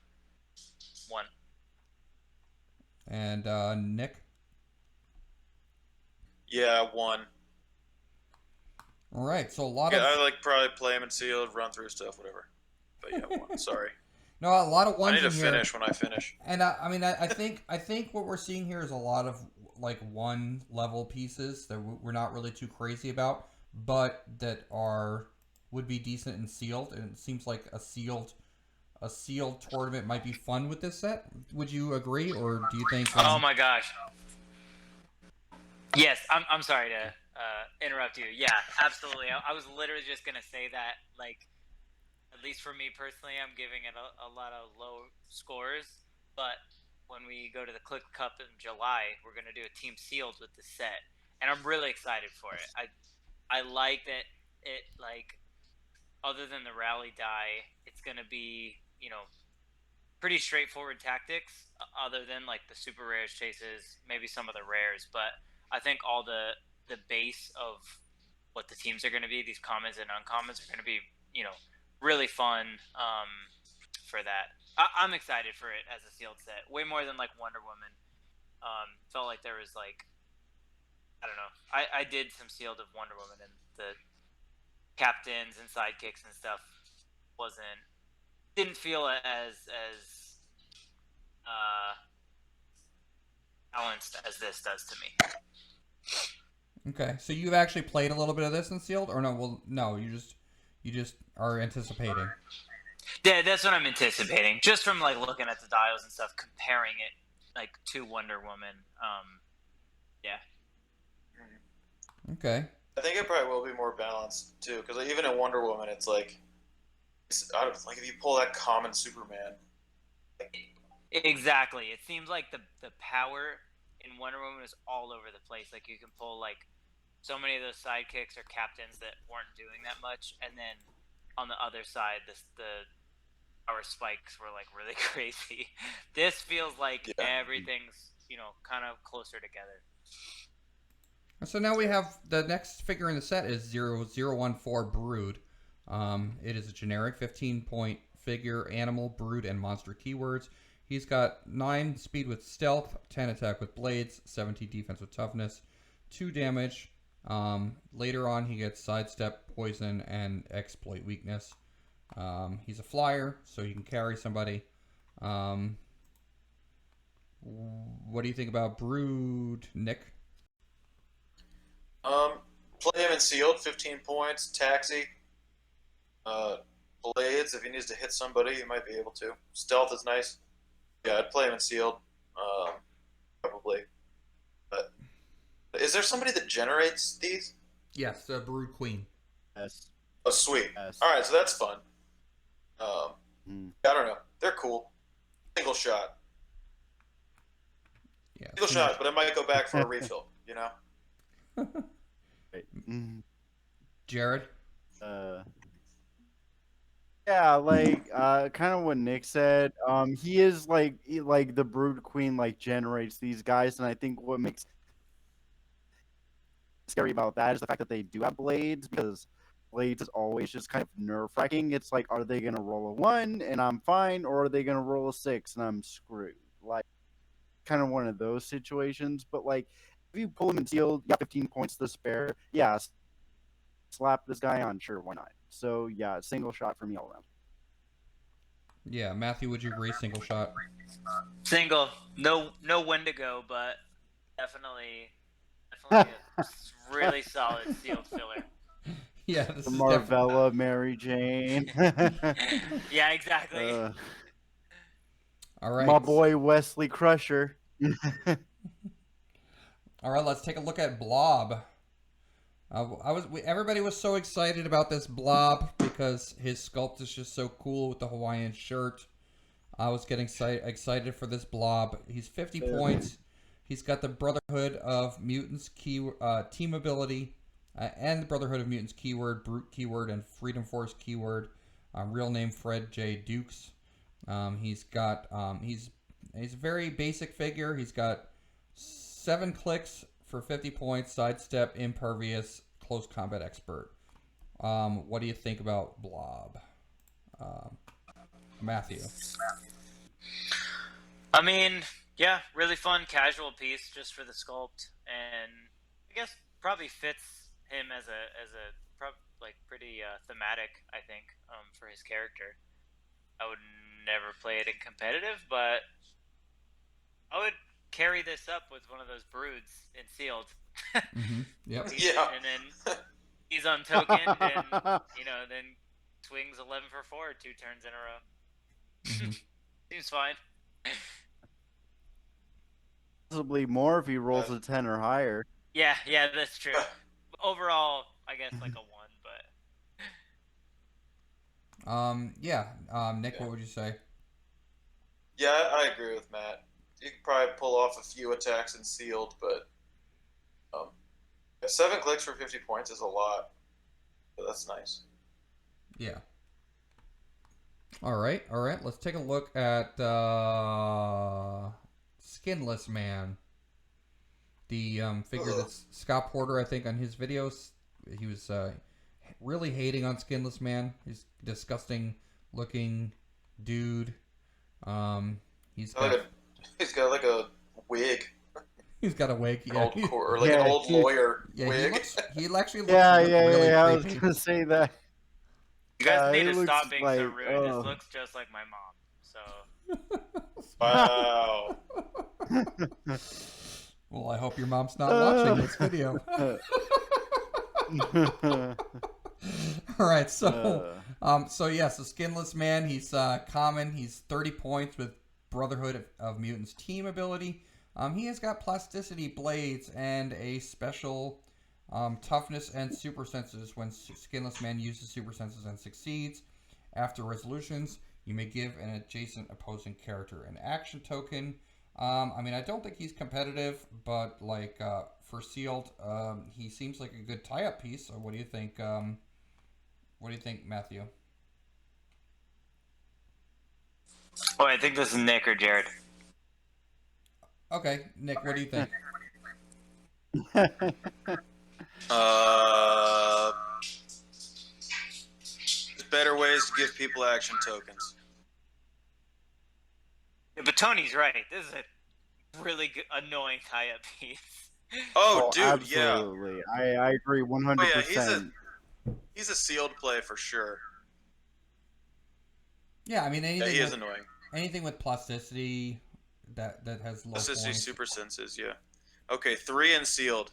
1. And Nick. Yeah, 1. All right. So a lot Yeah, of. I like probably play him in sealed, run through stuff, whatever. But yeah, 1. Sorry. No, a lot of I ones need to in here. finish when I finish. And I mean, I think what we're seeing here is a lot of like 1 level pieces that we're not really too crazy about, but that would be decent and sealed. And it seems like a sealed tournament might be fun with this set. Would you agree, or do you think? Oh my gosh. Yes, I'm sorry to interrupt you. Yeah, absolutely. I was literally just gonna say that, like, at least for me personally, I'm giving it a lot of low scores. But when we go to the Clix Cup in July, we're gonna do a team sealed with the set, and I'm really excited for it. I like that it, like, other than the rally die, it's gonna be, pretty straightforward tactics, other than like the super rares chases, maybe some of the rares. But I think all the base of what the teams are going to be, these commons and uncommons, are going to be, really fun for that. I'm excited for it as a sealed set, way more than like Wonder Woman. Felt like there was like, I don't know. I did some sealed of Wonder Woman, and the captains and sidekicks and stuff didn't feel as balanced as this does to me. Okay, so you've actually played a little bit of this in sealed, or no? Well, no, you just are anticipating. Yeah, that's what I'm anticipating. Just from like looking at the dials and stuff, comparing it like to Wonder Woman. Yeah. Okay. I think it probably will be more balanced too, because even in Wonder Woman, it's like if you pull that common Superman. Exactly. It seems like the power in Wonder Woman is all over the place. Like, you can pull like so many of those sidekicks or captains that weren't doing that much, and then on the other side, the power spikes were like really crazy. This feels like everything's kind of closer together. So now we have the next figure in the set is 0014 Brood. It is a generic 15-point figure, animal, brood, and monster keywords. He's got 9 speed with stealth, 10 attack with blades, 17 defense with toughness, 2 damage. Later on, he gets sidestep, poison, and exploit weakness. He's a flyer, so he can carry somebody. What do you think about Brood, Nick? Play him in sealed, 15 points, taxi, blades, blades. If he needs to hit somebody, he might be able to. Stealth is nice. Yeah, I'd play him in sealed, probably. But is there somebody that generates these? Yes, Brood Queen. Yes. Oh, sweet. Yes. All right, so that's fun. Mm. I don't know. They're cool. Single shot. Yeah. Single shot, but I might go back for a refill. You know. Right. Mm. Jared. Yeah, like kind of what Nick said. He is like the Brood Queen like generates these guys, and I think what makes scary about that is the fact that they do have blades, because blades is always just kind of nerve-wracking. It's like, are they gonna roll a 1 and I'm fine, or are they gonna roll a 6 and I'm screwed? Like, kind of one of those situations. But like, if you pull him in sealed, you got 15 points to spare. Yeah, slap this guy on, sure, why not? So yeah, single shot for me all around. Yeah, Matthew, would you agree? Single shot. Single. No Wendigo, but definitely a really solid sealed filler. Yeah, this The is Marvella, Mary Jane. Yeah, exactly. All right. My boy Wesley Crusher. All right, let's take a look at Blob. Everybody was so excited about this Blob because his sculpt is just so cool with the Hawaiian shirt. I was getting excited for this Blob. He's 50 points. He's got the Brotherhood of Mutants team ability, and the Brotherhood of Mutants keyword, Brute keyword, and Freedom Force keyword. Real name Fred J. Dukes. He's a very basic figure. He's got 7 clicks for 50 points, sidestep, impervious, close combat expert. What do you think about Blob? Matthew. I mean, yeah, really fun casual piece just for the sculpt, and I guess probably fits him as a pretty thematic, I think, for his character. I would never play it in competitive, but I would carry this up with one of those broods in sealed. Mm-hmm. Yep. Yeah. And then he's untokened, and then swings 11 for 4 2 turns in a row. Mm-hmm. Seems fine. Possibly more if he rolls a 10 or higher. Yeah, that's true. Overall, I guess like a 1, but Nick, what would you say? Yeah, I agree with Matt. You could probably pull off a few attacks in sealed, but 7 clicks for 50 points is a lot. But that's nice. Yeah. All right. Let's take a look at Skinless Man. The figure that's Scott Porter, I think, on his videos, he was really hating on Skinless Man. He's a disgusting looking dude. He's got like a wig. He's got a wig, An yeah. an old lawyer wig. He actually looks Yeah, really I was creepy. gonna say that. you guys need he to looks stop being so like- rude. oh. This looks just like my mom. So Wow. Well, I hope your mom's not watching this video. All right, so Skinless Man, he's common. He's 30 points with Brotherhood of Mutants team ability. He has got plasticity, blades, and a special toughness and super senses. When Skinless Man uses super senses and succeeds, after resolutions, you may give an adjacent opposing character an action token. I don't think he's competitive, but like for sealed, he seems like a good tie-up piece. So what do you think? What do you think, Matthew? Oh, I think this is Nick or Jared. Okay, Nick, what do you think? There's better ways to give people action tokens. Yeah, but Tony's right. This is a really good, annoying tie-up piece. Oh, dude, absolutely. I agree 100%. Oh, yeah, he's a sealed play for sure. Yeah, anything. Yeah, he is annoying. Anything with plasticity that has low Plasticity, points. super senses, yeah. Okay, 3 and sealed.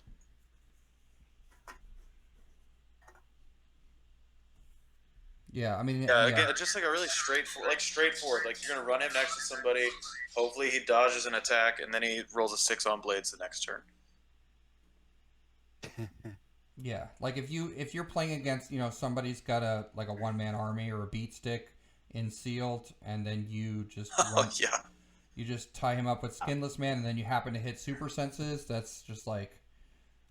Yeah, I mean, Yeah, again, just like a really straightforward. Like you're gonna run him next to somebody. Hopefully he dodges an attack, and then he rolls a 6 on blades the next turn. yeah. Like if you're playing against, somebody's got a 1-man army or a beat stick in sealed, and then you just Oh yeah. you just tie him up with Skinless Man, and then you happen to hit super senses. That's just like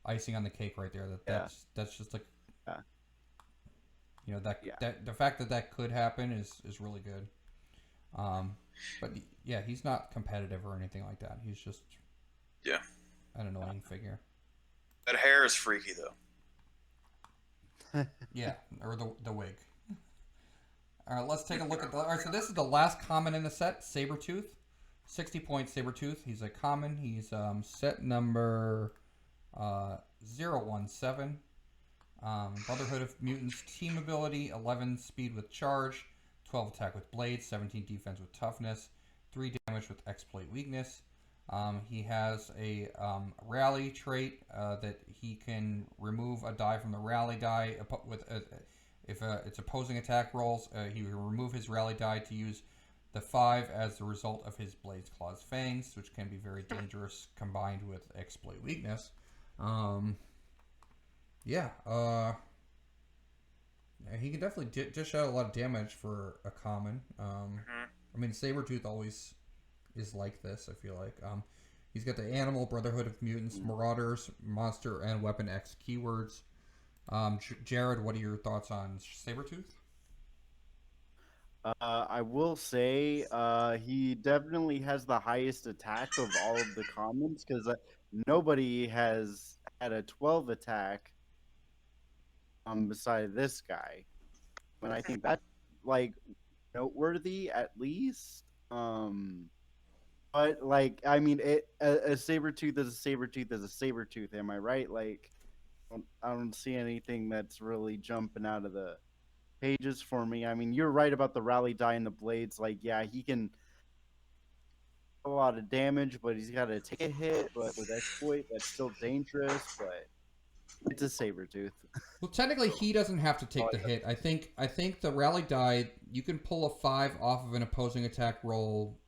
icing on the cake right there. That's just like, that the fact that could happen is really good. But yeah, he's not competitive or anything like that. He's just an annoying figure. That hair is freaky though. Yeah, or the wig. All right, let's take a look at all right, so this is the last common in the set, Sabertooth. 60 points Sabertooth. He's a common. He's set number 017. Brotherhood of Mutants team ability, 11 speed with charge, 12 attack with blades, 17 defense with toughness, 3 damage with exploit weakness. He has a rally trait that he can remove a die from the rally die if it's opposing attack rolls. He will remove his rally die to use the 5 as the result of his blades, claws, fangs, which can be very dangerous combined with exploit weakness. Yeah, he can definitely dish out a lot of damage for a common. I mean, Sabertooth always is like this, I feel like. He's got the Animal, Brotherhood of Mutants, Marauders, Monster, and Weapon X keywords. Jared, what are your thoughts on Sabertooth? I will say he definitely has the highest attack of all of the commons, because nobody has had a 12 attack beside this guy. And I think that's like noteworthy at least. But like, I mean, a Sabertooth is a Sabertooth is a Sabertooth. Am I right? Like, I don't see anything that's really jumping out of the pages for me. I mean, you're right about the rally die and the blades. Like, yeah, he can a lot of damage, but he's got to take a hit. But with exploit, that's still dangerous. But it's a Sabertooth. Well, technically, he doesn't have to take the hit. I think the rally die, you can pull a 5 off of an opposing attack roll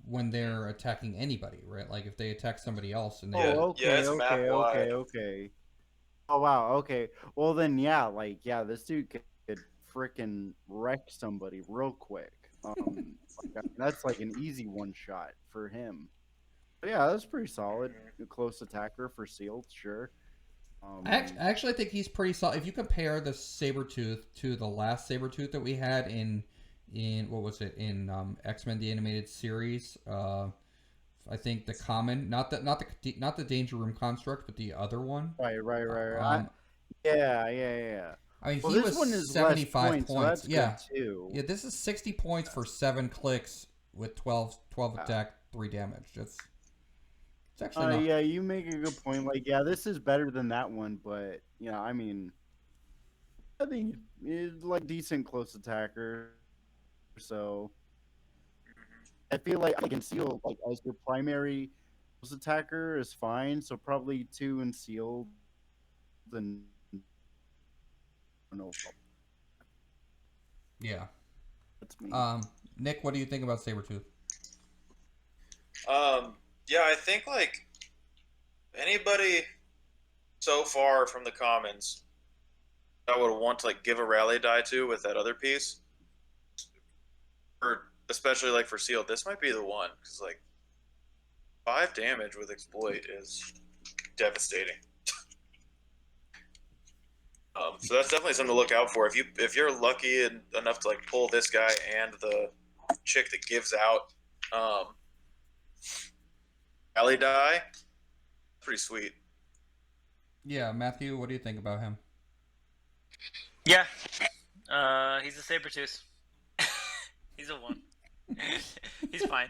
when they're attacking anybody, right? Like if they attack somebody else and they Okay. Oh wow, okay. Well then, this dude could freaking wreck somebody real quick. That's like an easy one shot for him. But yeah, that's pretty solid. A close attacker for sealed, sure. I actually think he's pretty solid. If you compare the Sabertooth to the last Sabertooth that we had in what was it, in X-Men the Animated Series, I think the common, not the Danger Room construct, but the other one. Right. Yeah. I mean, well, he this was one is 75 points. So that's yeah, good too. Yeah, this is 60 points for 7 clicks with 12 attack, 3 damage. It's actually not... Yeah, you make a good point. Like, yeah, this is better than that one, but I mean, I think he's like decent close attacker. So I feel like I can seal like as your primary close attacker is fine. So probably 2 and sealed. Then no problem. Yeah. That's me. Nick, what do you think about Sabertooth? Yeah, I think like anybody so far from the commons I would want to like give a rally die to with that other piece, or especially like for sealed, this might be the one, because like 5 damage with exploit is devastating. So that's definitely something to look out for. If you're lucky enough to like pull this guy and the chick that gives out rally die, pretty sweet. Yeah, Matthew, what do you think about him? Yeah, he's a Sabertooth. He's a 1. He's fine.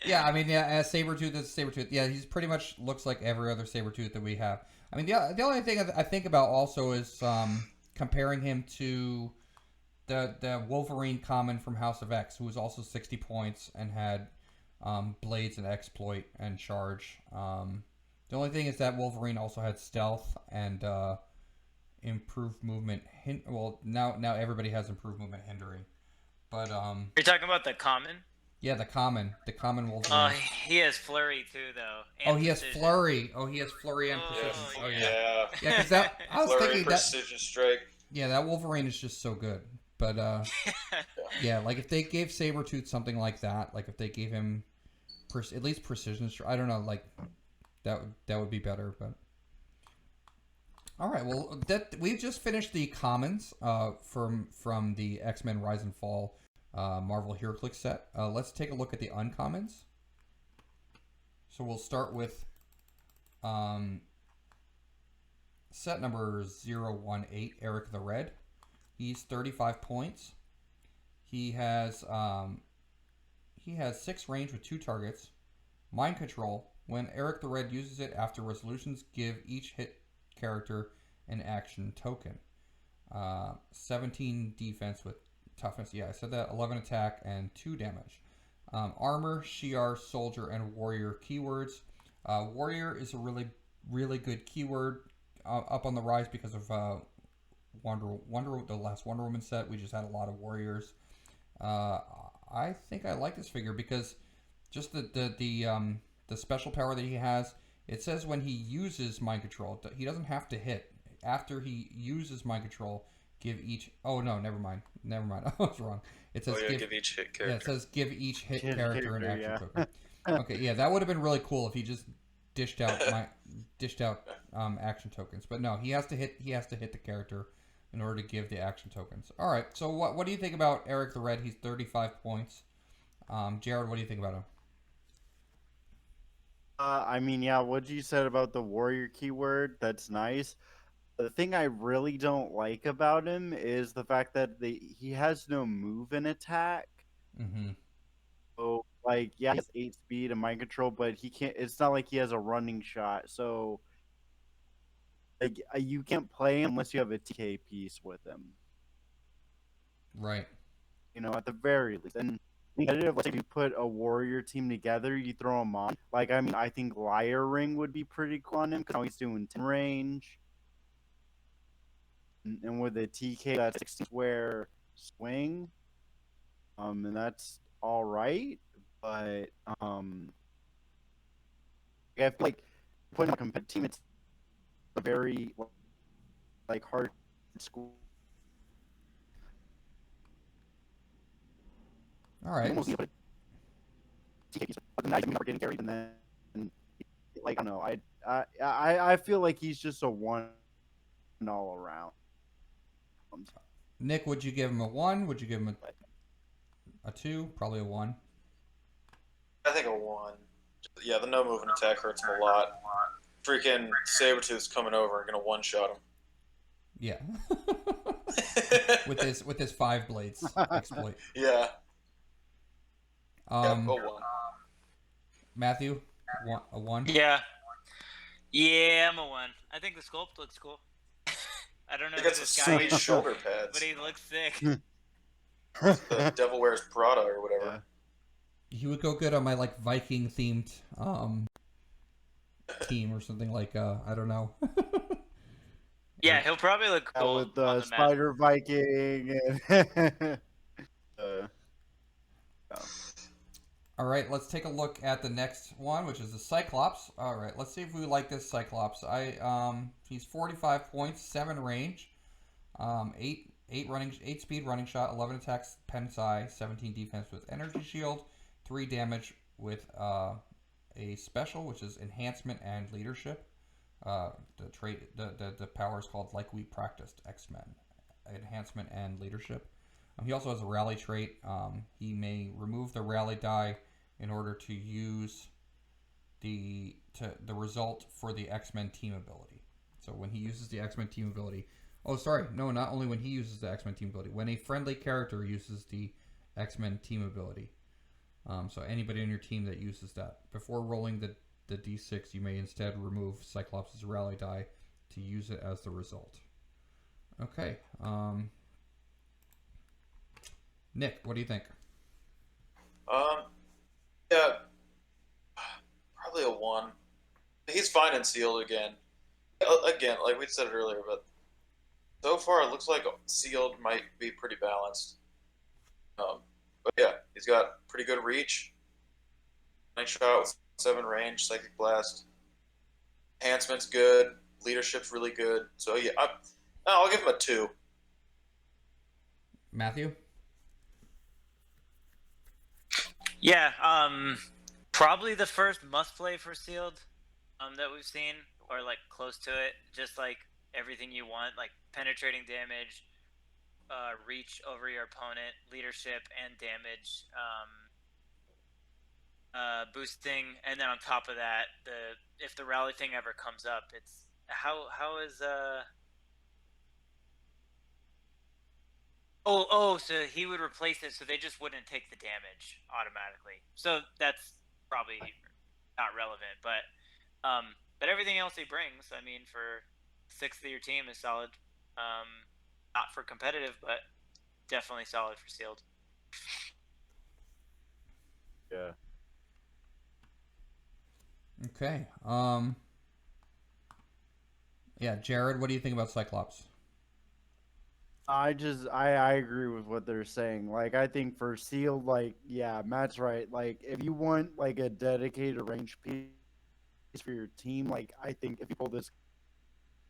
Yeah, I mean, yeah, as Sabertooth is a Sabertooth. Yeah, he's pretty much looks like every other Sabertooth that we have. I mean, the only thing I think about also is comparing him to the Wolverine common from House of X, who was also 60 points and had blades and exploit and charge. The only thing is that Wolverine also had stealth and improved movement. Well, now everybody has improved movement hindering, but You're talking about the common? yeah, the common Wolverine. He has flurry too, though. Oh, And he has precision. flurry. Oh, he has flurry and Oh, precision. Oh yeah. Yeah. Yeah, because that I was Flurry, thinking that. precision strike. Yeah, that Wolverine is just so good. But yeah, like if they gave Sabertooth something like that, like if they gave him at least precision, I don't know, like that would be better. But all right, well we've just finished the commons from the X-Men Rise and Fall Marvel Heroclix set. Let's take a look at the uncommons. So we'll start with set number 018, Eric the Red. He's 35 points. He has 6 range with 2 targets. Mind control. When Eric the Red uses it after resolutions, give each hit character an action token. 17 defense with toughness. Yeah, I said that. 11 attack and 2 damage. Armor, Shi'ar, Soldier, and Warrior keywords. Warrior is a really good keyword up on the rise because of the last Wonder Woman set. We just had a lot of warriors. I think I like this figure because just the special power that he has. It says when he uses mind control, he doesn't have to hit. After he uses mind control, give each. Oh no, never mind. I was wrong. It says give each hit character. Yeah, it says give each hit character an action yeah. token. Okay, yeah, that would have been really cool if he just dished out action tokens. But no, he has to hit the character in order to give the action tokens. All right. So what do you think about Eric the Red? He's 35 points. Jared, what do you think about him? I mean, yeah, what you said about the warrior keyword, that's nice. The thing I really don't like about him is the fact that he has no move and attack. Mm-hmm. So, like, yeah, he has 8 speed and mind control, but he can't. It's not like he has a running shot. So, like, you can't play him unless you have a TK piece with him. Right. You know, at the very least. And competitive, like, if you put a warrior team together, you throw him on. Like, I mean, I think Liar Ring would be pretty cool on him because now he's doing 10 range. And with a TK, that's 60 square swing. And that's all right. But I feel like putting a competitive team, it's a very like hard school. All right. Almost TK piece, but then now you're getting carried, and then like I don't know. I feel like he's just a one all around. Nick, would you give him a 1? Would you give him a 2? Probably a 1. I think a 1. Yeah, the no move and attack hurts him a lot. Freaking Sabertooth's coming over and gonna one-shot him. Yeah. with his 5 blades exploit. Yeah. A 1. Matthew, a 1? Yeah. Yeah, I'm a 1. I think the sculpt looks cool. I don't know He who got some this guy sweet is, shoulder pads. but he looks sick. The Devil Wears Prada or whatever. He would go good on my like Viking themed team or something like I don't know. Yeah, he'll probably look cool with on the Spider map. Viking. And All right, let's take a look at the next one, which is the Cyclops. All right, let's see if we like this Cyclops. He's 45 points, 7 range, 8 speed running shot, 11 attacks, Pensai, 17 defense with energy shield, 3 damage with a special, which is enhancement and leadership. The power is called Like We Practiced X-Men, enhancement and leadership. He also has a rally trait. He may remove the rally die in order to use the result for the X-Men team ability. So when he uses the X-Men team ability, not only when he uses the X-Men team ability, when a friendly character uses the X-Men team ability. So anybody on your team that uses that, before rolling the D6, you may instead remove Cyclops' rally die to use it as the result. Okay. Nick, what do you think? Yeah, probably a 1. He's fine and sealed again. Again, like we said earlier, but so far it looks like sealed might be pretty balanced. But yeah, he's got pretty good reach. Nice shot with 7 range, psychic blast. Enhancement's good. Leadership's really good. So yeah, I'll give him a 2. Matthew? Yeah, probably the first must play for sealed that we've seen, or like close to it. Just like everything you want, like penetrating damage, reach over your opponent, leadership and damage, boosting, and then on top of that, if the rally thing ever comes up, it's how is so he would replace it, so they just wouldn't take the damage automatically. So that's probably not relevant, but everything else he brings, I mean, for 6th of your team is solid. Not for competitive, but definitely solid for sealed. Yeah. Okay. Yeah, Jared, what do you think about Cyclops? I agree with what they're saying. Like, I think for sealed, like, yeah, Matt's right. Like, if you want like a dedicated range piece for your team, like, I think if you pull this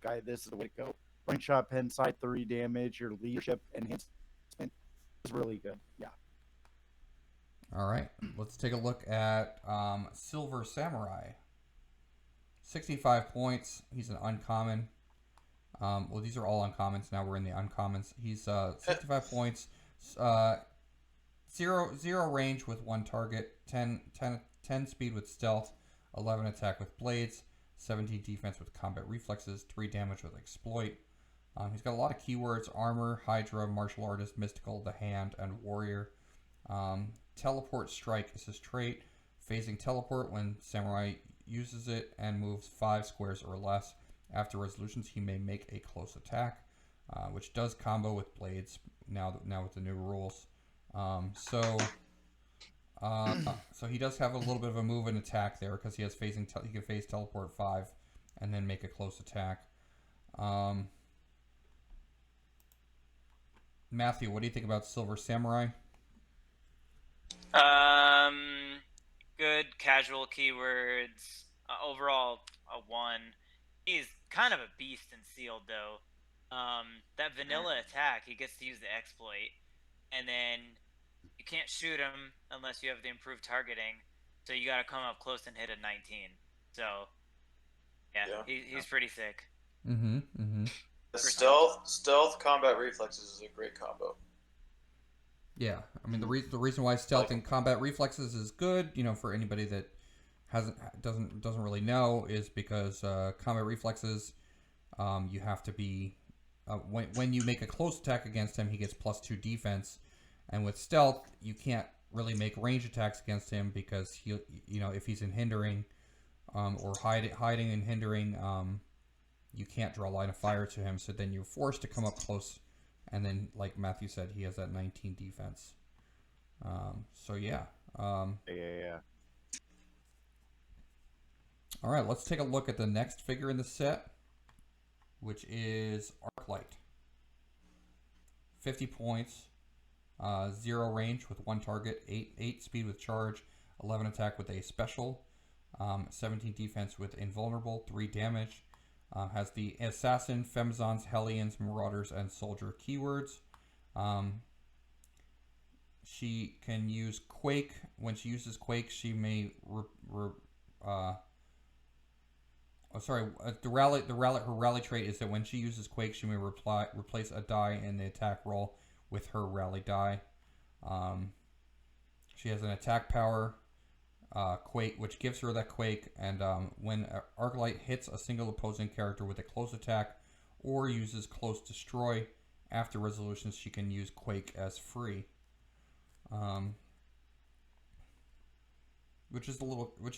guy, this is the way to go. Point shot, pen side, 3 damage. Your leadership enhancement is really good. Yeah. All right, let's take a look at Silver Samurai. 65 points. He's an uncommon. Well, these are all uncommons. Now we're in the uncommons. He's 65 points. 0 range with 1 target. 10 speed with stealth. 11 attack with blades. 17 defense with combat reflexes. 3 damage with exploit. He's got a lot of keywords: armor, Hydra, martial artist, mystical, the hand, and warrior. Teleport strike is his trait. Phasing teleport when Samurai uses it and moves 5 squares or less. After resolutions, he may make a close attack, which does combo with blades now with the new rules. So he does have a little bit of a move and attack there because he has phasing. He can phase teleport 5 and then make a close attack. Matthew, what do you think about Silver Samurai? Good casual keywords. Overall, a 1. He's kind of a beast in sealed, though. That vanilla attack, he gets to use the exploit, and then you can't shoot him unless you have the improved targeting. So you got to come up close and hit a 19. So yeah. He's pretty sick. Stealth combat reflexes is a great combo. Yeah, I mean the reason why stealth and combat reflexes is good, for anybody that doesn't really know, is because combat reflexes, you have to be when you make a close attack against him, he gets +2 defense, and with stealth you can't really make range attacks against him because he, if he's in hindering or hiding and hindering, you can't draw line of fire to him, so then you're forced to come up close. And then, like Matthew said, he has that 19 defense. So yeah. Yeah. All right, let's take a look at the next figure in the set, which is Arclight. 50 points, 0 range with 1 target, 8 speed with charge, 11 attack with a special, 17 defense with invulnerable, 3 damage. Has the Assassin, Femizons, Hellions, Marauders, and Soldier keywords. She can use Quake. When she uses Quake, she may her rally trait is that when she uses Quake, she may replace a die in the attack roll with her rally die. She has an attack power, Quake, which gives her that Quake, and when Arclight hits a single opposing character with a close attack or uses close destroy after resolutions, she can use Quake as free, which is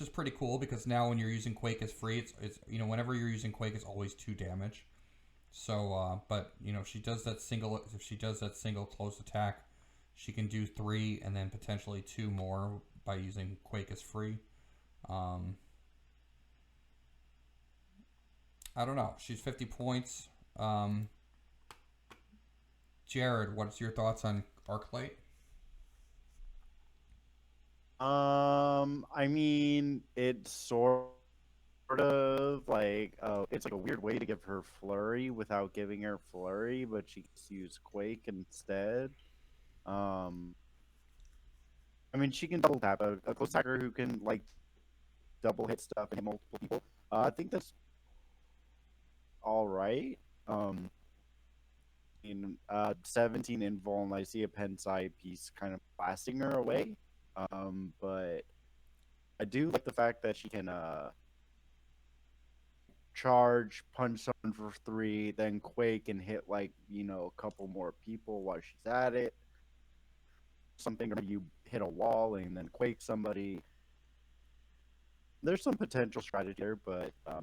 pretty cool, because now when you're using Quake as free, it's whenever you're using Quake, it's always 2 damage. So but if she does that single close attack, she can do 3 and then potentially 2 more by using Quake as free. I don't know. She's 50 points. Jared, what's your thoughts on Arclight? I mean, it's sort of like it's like a weird way to give her flurry without giving her flurry, but she can use Quake instead. I mean, she can double tap a close attacker who can like double hit stuff and hit multiple people. I think that's all right. In 17 invuln, I see a Pensai piece kind of blasting her away. But I do like the fact that she can charge, punch someone for 3, then Quake and hit like a couple more people while she's at it. Something, or you hit a wall and then Quake somebody. There's some potential strategy there, but I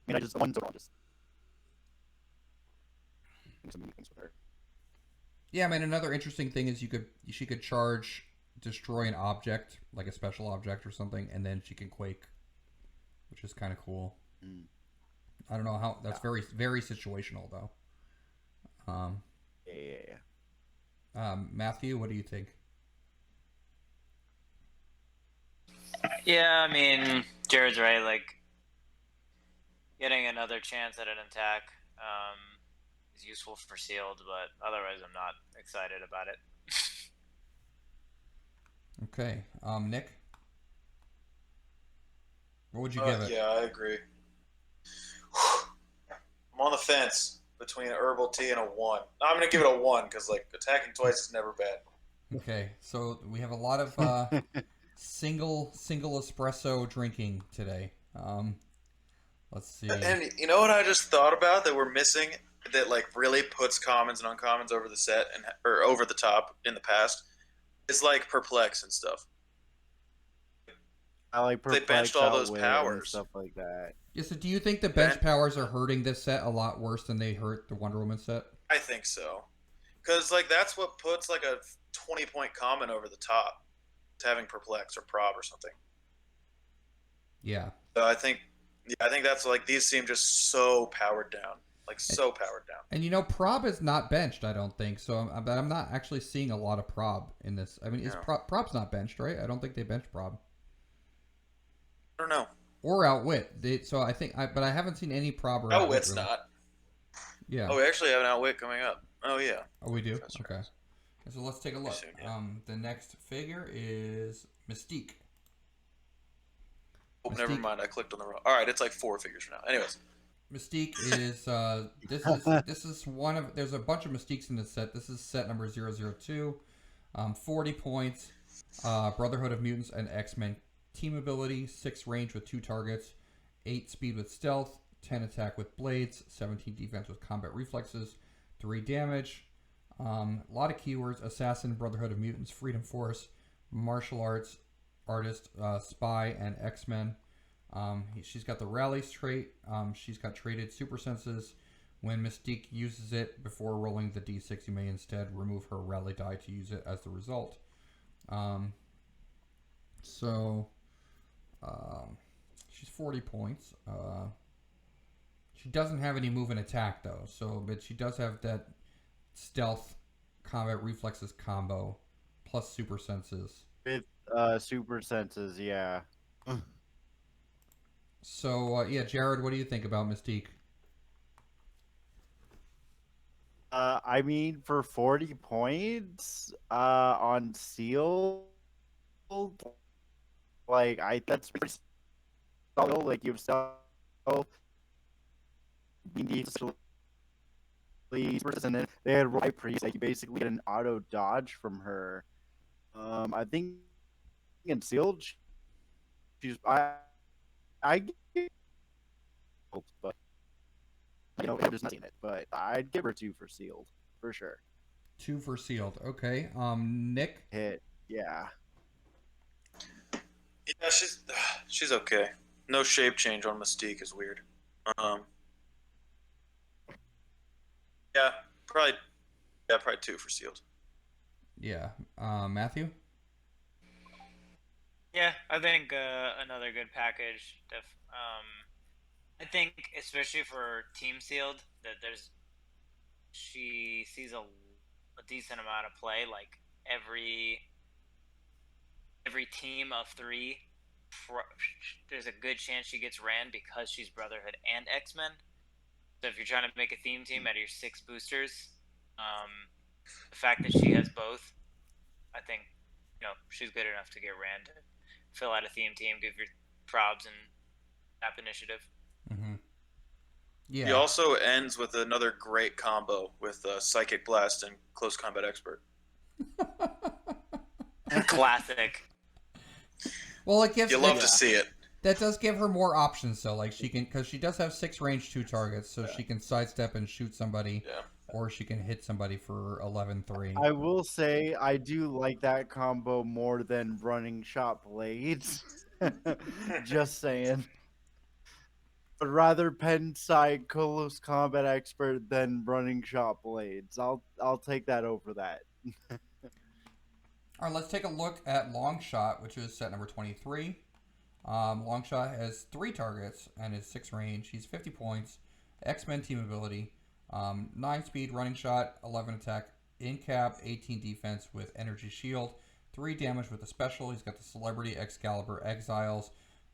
mean, I just one overall just some things with her. Yeah, I mean, another interesting thing is she could charge, destroy an object, like a special object or something, and then she can Quake, which is kind of cool. I don't know how that's very very situational though. Matthew, what do you think? Yeah, I mean, Jared's right. Like, getting another chance at an attack is useful for sealed, but otherwise, I'm not excited about it. Okay, Nick, what would you give it? Yeah, I agree. I'm on the fence between an herbal tea and a 1. I'm gonna give it a 1 because like attacking twice is never bad. Okay, so we have a lot of single espresso drinking today. Let's see. And you know what I just thought about that we're missing that like really puts commons and uncommons over the set or over the top in the past is like perplex and stuff. I like they benched all those powers and stuff like that. Yeah, so do you think the bench powers are hurting this set a lot worse than they hurt the Wonder Woman set? I think so, because like that's what puts like a 20-point common over the top, having perplex or prob or something. Yeah. So I think that's like these seem just so powered down, like so powered down. And prob is not benched, I don't think. So I'm not actually seeing a lot of prob in this. I mean, prob's not benched, right? I don't think they benched prob. I don't know. Or outwit. So I think, but I haven't seen any prob or outwit's really. not. Yeah. Oh, we actually have an outwit coming up. Oh yeah. Oh, we do. That's Okay. right. So let's take a look. Soon, yeah. The next figure is Mystique. Oh, never mind. I clicked on the wrong. All right, it's like 4 figures for now. Anyways, Mystique is this is one of there's a bunch of Mystiques in this set. This is set number 002. 40 points. Brotherhood of Mutants and X-Men team ability. 6 range with 2 targets. 8 speed with stealth. 10 attack with blades. 17 defense with combat reflexes. 3 damage. A lot of keywords: assassin, Brotherhood of Mutants, Freedom Force, martial arts, artist, spy, and X-Men. She's got the rallies trait. She's got traded super senses. When Mystique uses it before rolling the d6, you may instead remove her rally die to use it as the result. She's 40 points. She doesn't have any move and attack though. But she does have that stealth, combat reflexes combo, plus super senses. With super senses, yeah. So yeah, Jared, what do you think about Mystique? I mean, for 40 points on Seal, like that's pretty solid. Like you've still and then they had Roy Priest. Like you basically get an auto dodge from her. I think in Sealed, she's I get, but I'm just not seeing it. But I'd give her 2 for Sealed for sure. 2 for Sealed. Okay. Nick. Hit. Yeah. yeah, she's okay. No shape change on Mystique is weird. Yeah, probably 2 for sealed. Yeah. Matthew. Yeah, I think another good package. I think, especially for team sealed, that there's she sees a decent amount of play. Like every team of 3, there's a good chance she gets ran because she's Brotherhood and X-Men. So if you're trying to make a theme team out of your 6 boosters, the fact that she has both, I think, she's good enough to get ran to fill out a theme team, give your probs and tap initiative. Mm-hmm. Yeah. He also ends with another great combo with Psychic Blast and Close Combat Expert. Classic. Well, it gives. You love to see it. That does give her more options, though. Like she can, because she does have 6 range 2 targets, so she can sidestep and shoot somebody, or she can hit somebody for 11-3. I will say I do like that combo more than running shot blades. Just saying. But rather pen side close combat expert than running shot blades. I'll take that over that. All right, let's take a look at Longshot, which is set number 23. Longshot has 3 targets and is 6 range. He's 50 points. X-Men team ability. 9 speed, running shot, 11 attack, in cap, 18 defense with energy shield, 3 damage with a special. He's got the Celebrity, Excalibur, Exiles,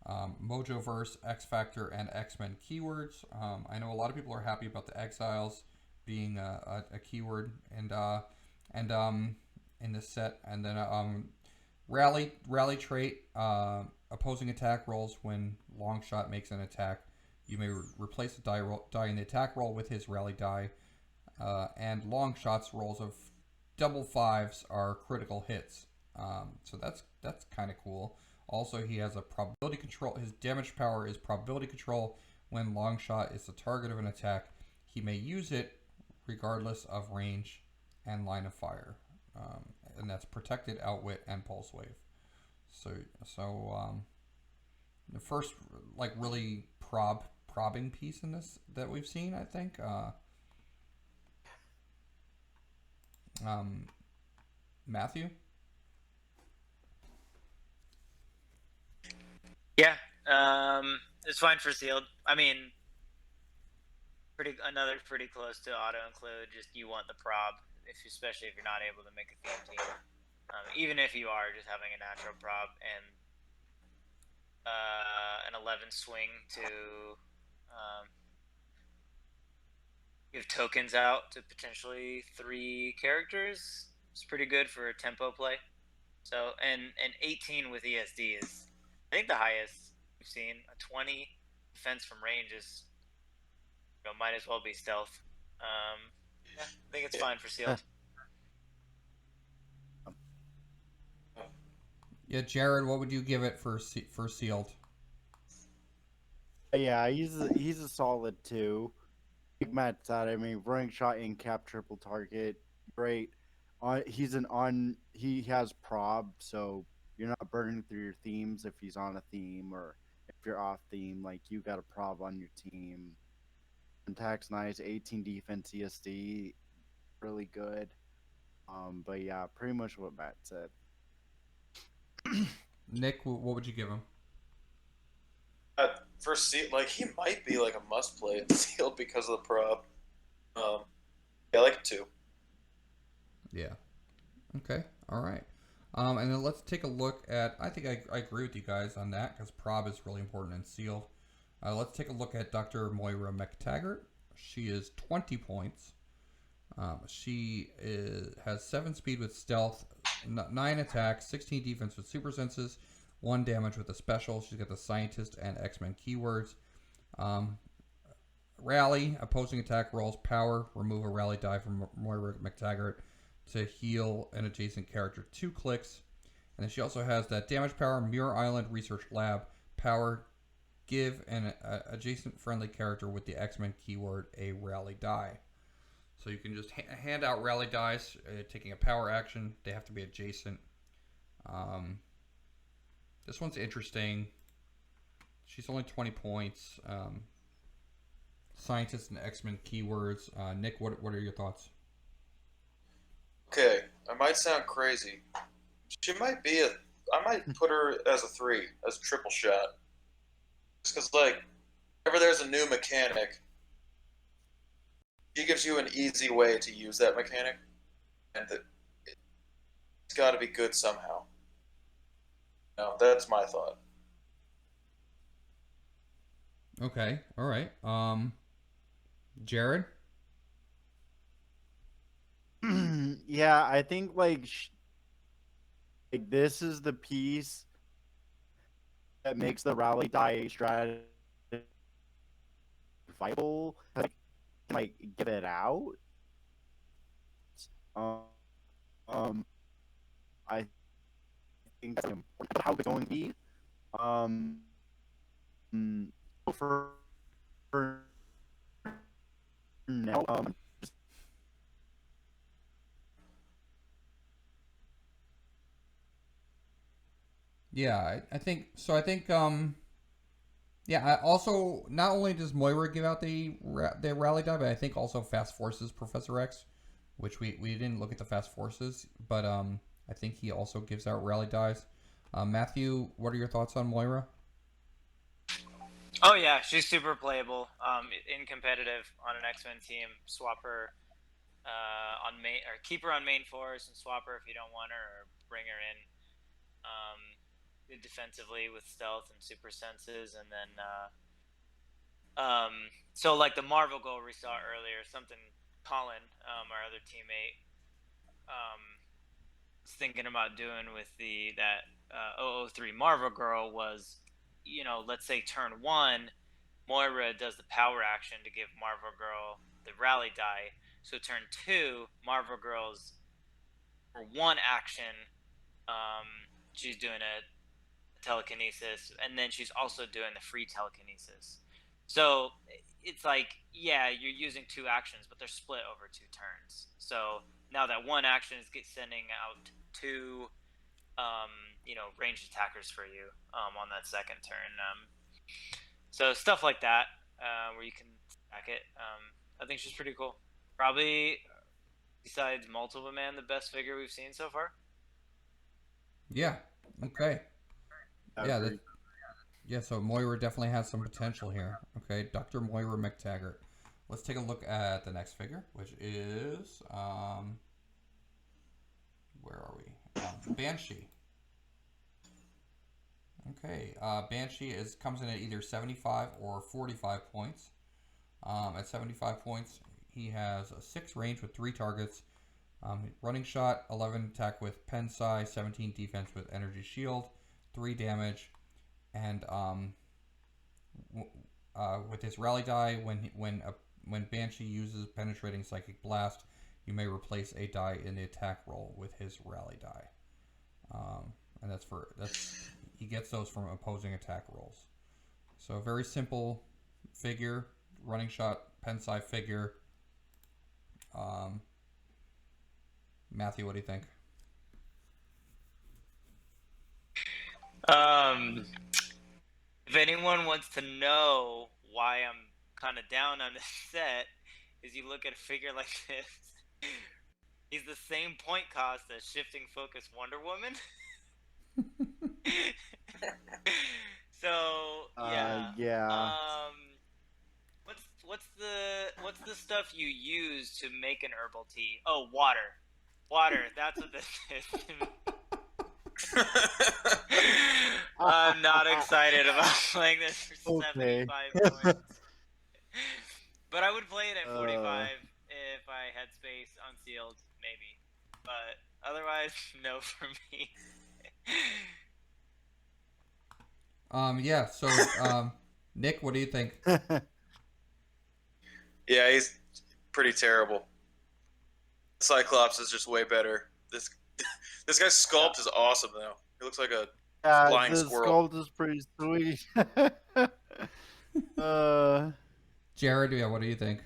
Mojoverse, X Factor, and X-Men keywords. I know a lot of people are happy about the Exiles being a keyword and in this set. And then rally trait, opposing attack rolls when Longshot makes an attack. You may replace the die in the attack roll with his rally die. And Longshot's rolls of double 5s are critical hits. So that's kind of cool. Also, he has a probability control. His damage power is probability control. When Longshot is the target of an attack, he may use it regardless of range and line of fire. And that's protected, outwit, and pulse wave. So the first like really probbing piece in this that we've seen, I think. Matthew? Yeah, it's fine for sealed. I mean, another pretty close to auto include. Just you want the prob, especially if you're not able to make a theme team. Even if you are just having a natural prob and an 11 swing to give tokens out to potentially 3 characters, it's pretty good for a tempo play. So and 18 with ESD is, I think, the highest we've seen. A 20 defense from range is, might as well be stealth. Yeah, I think it's fine for sealed. Yeah, Jared, what would you give it for sealed? Yeah, he's a solid 2. Like Matt said, I mean, running shot in cap triple target, great. He has prob, so you're not burning through your themes if he's on a theme, or if you're off theme, like you got a prob on your team. Attack's nice, 18 defense ESD, really good. But yeah, pretty much what Matt said. Nick, what would you give him? For sealed, like he might be like a must play in sealed because of the prob. Yeah, I like it too. Yeah. Okay. All right. And then let's take a look at. I think I agree with you guys on that because prob is really important in sealed. Let's take a look at Dr. Moira Mctaggart. She is 20 points. She has 7 speed with stealth, 9 attacks, 16 defense with super senses, 1 damage with a special. She's got the scientist and X-Men keywords. Rally, opposing attack rolls, power, remove a rally die from Moira Mctaggart to heal an adjacent character 2 clicks. And then she also has that damage power, Muir Island Research Lab, power, give an adjacent friendly character with the X-Men keyword a rally die. So you can just hand out rally dice, taking a power action. They have to be adjacent. This one's interesting. She's only 20 points. Scientist and X-Men keywords. Nick, what are your thoughts? Okay, I might sound crazy. She might be I might put her as a 3, as a triple shot. Just because, like, whenever there's a new mechanic, He gives you an easy way to use that mechanic, and it's got to be good somehow. No, that's my thought. Okay, all right. Jared? Yeah, I think like this is the piece that makes the rally die strategy viable. Like get it out. I think that's important. How it's going to be. For now, Yeah, I think so. I think yeah. I also, not only does Moira give out the rally die, but I think also Fast Forces Professor X, which we didn't look at the Fast Forces, but I think he also gives out rally dies. Matthew, what are your thoughts on Moira? Oh yeah, she's super playable. In competitive on an X-Men team, swap her on main, or keep her on main force and swap her if you don't want her, or bring her in defensively with stealth and super senses, and then so like the Marvel goal we saw earlier, something Colin, our other teammate, was thinking about doing with that 003 Marvel girl was, let's say turn 1, Moira does the power action to give Marvel Girl the rally die. So turn 2, Marvel Girl's for 1 action, she's doing a telekinesis, and then she's also doing the free telekinesis. So it's like, yeah, you're using 2 actions, but they're split over 2 turns. So now that 1 action is sending out 2, ranged attackers for you on that second turn. So stuff like that, where you can stack it. I think she's pretty cool. Probably, besides Multiple Man, the best figure we've seen so far. Yeah. Okay. Yeah. So Moira definitely has some potential here. Okay, Dr. Moira Mctaggart. Let's take a look at the next figure, which is where are we? Banshee. Okay, Banshee comes in at either 75 or 45 points. At 75 points, he has a 6 range with 3 targets, running shot, 11 attack with Pensai, 17 defense with energy shield, 3 damage, and with his rally die, when Banshee uses penetrating psychic blast, you may replace a die in the attack roll with his rally die, and he gets those from opposing attack rolls. So a very simple figure, running shot, Pensai figure. Matthew, what do you think? If anyone wants to know why I'm kind of down on this set, is you look at a figure like this. He's the same point cost as Shifting Focus Wonder Woman. So yeah. What's the stuff you use to make an herbal tea? Oh, water. That's what this is. I'm not excited about playing this for 75 points. But I would play it at 45 if I had space unsealed, maybe. But otherwise, no for me. Yeah, so, Nick, what do you think? Yeah, he's pretty terrible. Cyclops is just way better. This guy's sculpt is awesome, though. He looks like a flying squirrel. The sculpt is pretty sweet. Jared, yeah, what do you think?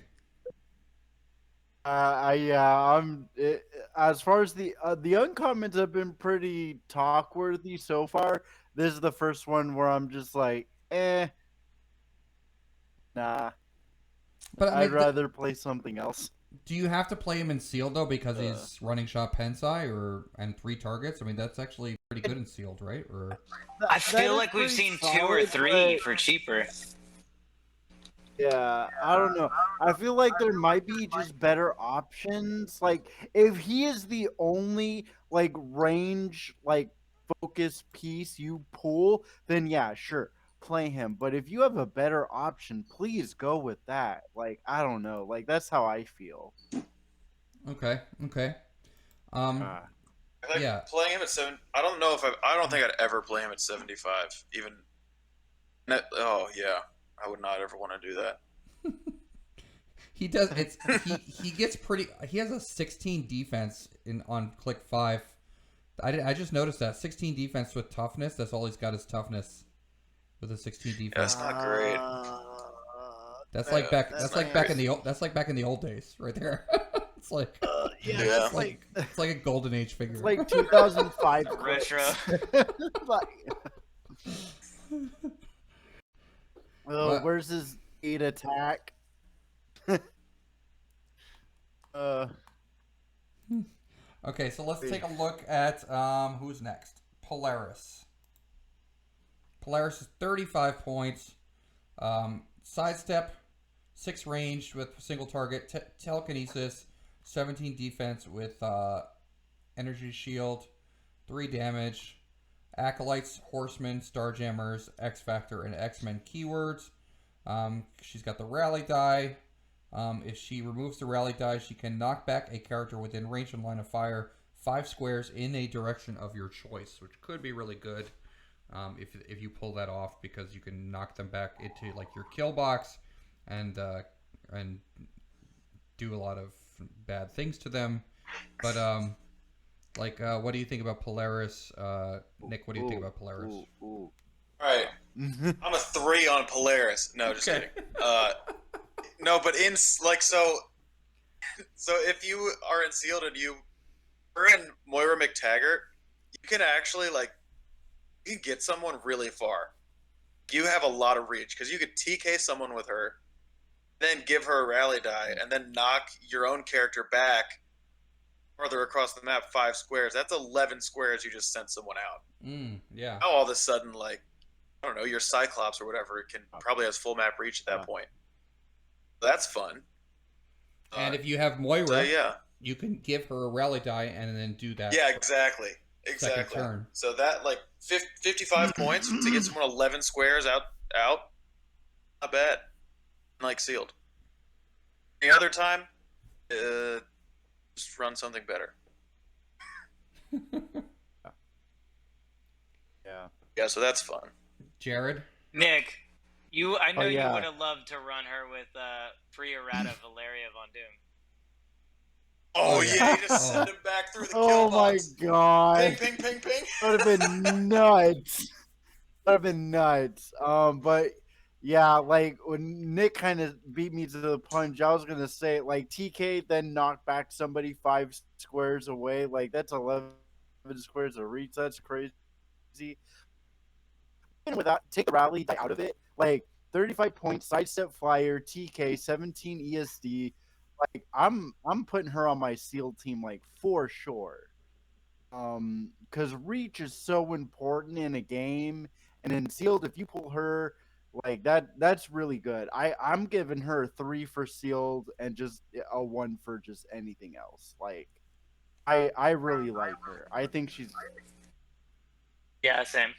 As far as the uncommons have been pretty talk worthy so far. This is the first one where I'm just like, nah. But I mean, I'd rather play something else. Do you have to play him in sealed though because he's running shot Pensai and 3 targets? I mean, that's actually pretty good in sealed, right? Or I feel like we've seen 2 or 3 for cheaper. Yeah, I don't know. I feel like there might be just better options. Like if he is the only like range like focus piece you pull, then yeah, sure, play him. But if you have a better option, please go with that. Like I don't know. Like that's how I feel. Okay. Okay. Um. Uh, I think Yeah. playing him at 7. I don't think I'd ever play him at 75. Even. Oh yeah, I would not ever want to do that. He does. He gets pretty. He has a 16 defense on click 5. I just noticed that 16 defense with toughness. That's all he's got is toughness with a 16 Yeah, defense. that's not great. That's like back. that's That's not like back in great. the old. That's like back in the old days, right there. It's like yeah, Yeah. it's like it's like a golden age figure. it's like 2005 Retro. Like, What? where's his 8 attack? Okay, so let's take a look at who's next. Polaris. Polaris is 35 points. Sidestep, 6 range with single target. Telekinesis, 17 defense with energy shield, 3 damage. Acolytes, Horsemen, Starjammers, X Factor, and X-Men keywords. She's got the rally die. If she removes the rally die, she can knock back a character within range and line of fire 5 squares in a direction of your choice, which could be really good if you pull that off, because you can knock them back into like your kill box and do a lot of bad things to them. But what do you think about Polaris? Nick, what do you think about Polaris? All right, I'm a 3 on Polaris. No, just kidding. No, but in like so if you are in sealed and you're in Moira Mctaggart, you can actually you can get someone really far. You have a lot of reach because you could TK someone with her, then give her a rally die, and then knock your own character back farther across the map 5 squares. That's 11 squares you just sent someone out. Yeah. Now all of a sudden, I don't know, your Cyclops or whatever probably has full map reach at that point. That's fun. And if you have Moira, yeah, you can give her a rally die and then do that. yeah, exactly. Second turn. So that 55 points to get someone 11 squares out, not bad. Sealed. Any other time, just run something better. Yeah. Yeah, so that's fun. Jared? Nick, I know yeah. you would have loved to run her with pre-errata Valeria Von Doom. Oh, Oh, yeah, yeah. you just send him back through the kill Oh my box. god. Ping, ping, ping, ping. That would have been nuts. That would have been nuts. But yeah, when Nick kind of beat me to the punch, I was gonna say TK then knock back somebody 5 squares away. That's 11 squares of reach. That's crazy. Even without take the rally die out of it, 35 points, sidestep flyer, TK, 17 ESD. I'm putting her on my SEAL team for sure. Because reach is so important in a game, and in sealed, if you pull her that's really good. I'm giving her 3 for sealed and just a 1 for just anything else. I really like her. I think she's Yeah, same.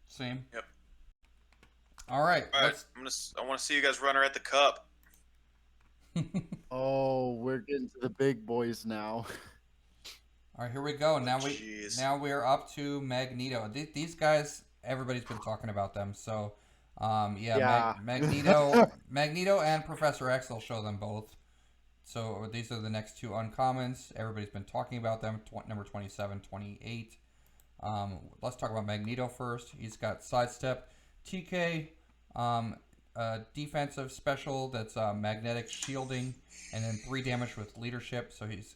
Same. Yep. All right. All right, I want to see you guys run her at the cup. Oh, we're getting to the big boys now. All right, here we go. Now Jeez. we're up to Magneto. These guys, everybody's been talking about them. So, Yeah. Magneto and Professor X. I'll show them both. So these are the next 2 uncommons. Everybody's been talking about them. Number 27, 28. Let's talk about Magneto first. He's got sidestep, TK, defensive special that's magnetic shielding, and then 3 damage with leadership. So he's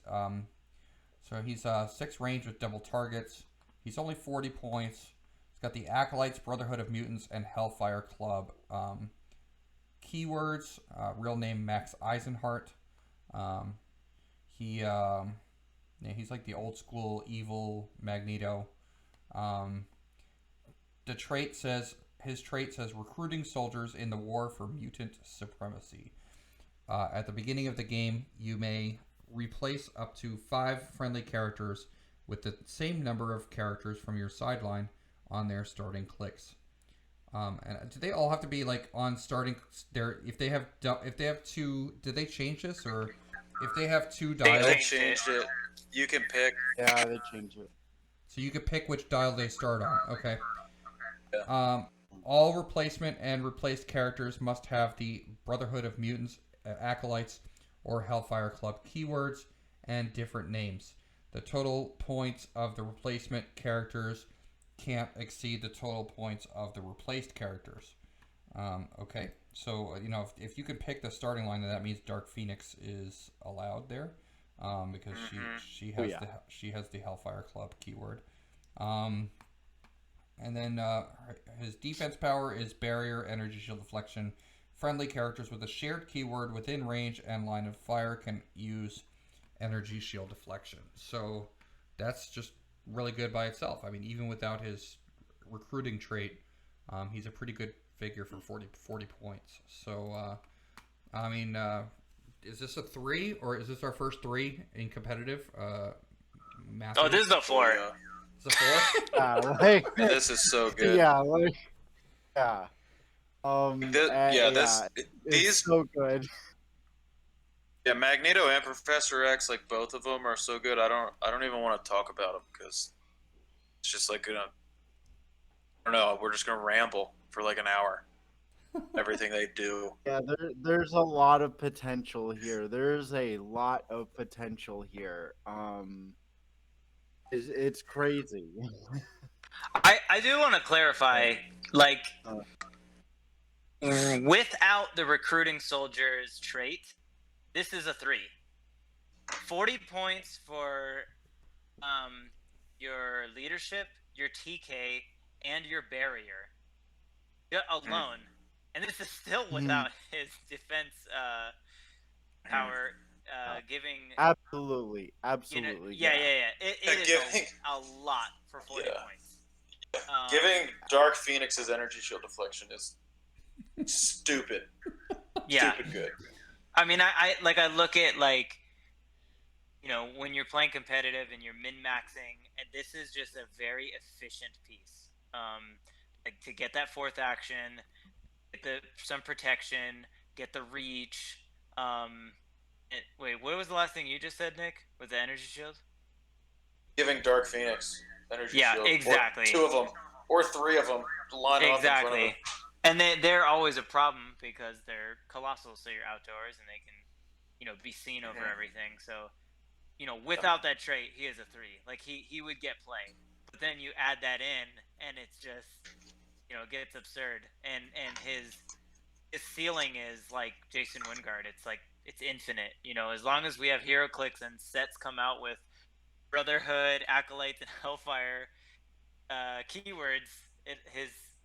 6 range with double targets. He's only 40 points. He's got the Acolytes, Brotherhood of Mutants, and Hellfire Club. Keywords: real name Max Eisenhart. He's like the old school evil Magneto. The trait says his trait says recruiting soldiers in the war for mutant supremacy. At the beginning of the game, you may replace up to 5 friendly characters with the same number of characters from your sideline on their starting Clix. And do they all have to be like on starting there? If they have two, did they change this, or if they have 2 dials? They changed it. You can pick. Yeah, they changed it. So you could pick which dial they start on. Okay. Yeah. All replacement and replaced characters must have the Brotherhood of Mutants, Acolytes, or Hellfire Club keywords and different names. The total points of the replacement characters can't exceed the total points of the replaced characters. Okay, so if you could pick the starting line, then that means Dark Phoenix is allowed there, because she has the Hellfire Club keyword. And then his defense power is barrier, energy shield deflection. Friendly characters with a shared keyword within range and line of fire can use energy shield deflection. So that's just really good by itself. I mean, even without his recruiting trait, he's a pretty good figure for 40 points. So, I mean, is this a 3, or is this our first 3 in competitive? Oh, this is a 4. Yeah. It's a 4? This is so good. Yeah, These so good. Yeah, Magneto and Professor X, like both of them are so good. I don't even want to talk about them because it's just like I don't know. We're just gonna ramble for like an hour. Everything they do. Yeah, there's a lot of potential here. There's a lot of potential here. It's crazy. I do want to clarify, like, without the recruiting soldiers trait, this is a 3. 40 points for your leadership, your TK, and your barrier alone. And this is still without his defense power giving... Absolutely. Yeah. It is a lot for 40 points. Giving Dark Phoenix's energy shield deflection is stupid. Yeah. Stupid good. I mean, I look at, like, when you're playing competitive and you're min-maxing, and this is just a very efficient piece. Like, to get that 4th action, get some protection, get the reach. Wait, what was the last thing you just said, Nick? Was the energy shield? Giving Dark Phoenix energy shield. Yeah, exactly. Or 2 of them, or 3 of them line up in front of them. And they're always a problem because they're colossal, so you're outdoors and they can, be seen over everything. So, without that trait, he is a 3. Like, he would get play. But then you add that in, and it's just, it gets absurd. And his ceiling is like Jason Wingard. It's like, it's infinite. As long as we have Heroclix and sets come out with Brotherhood, Acolytes, and Hellfire keywords,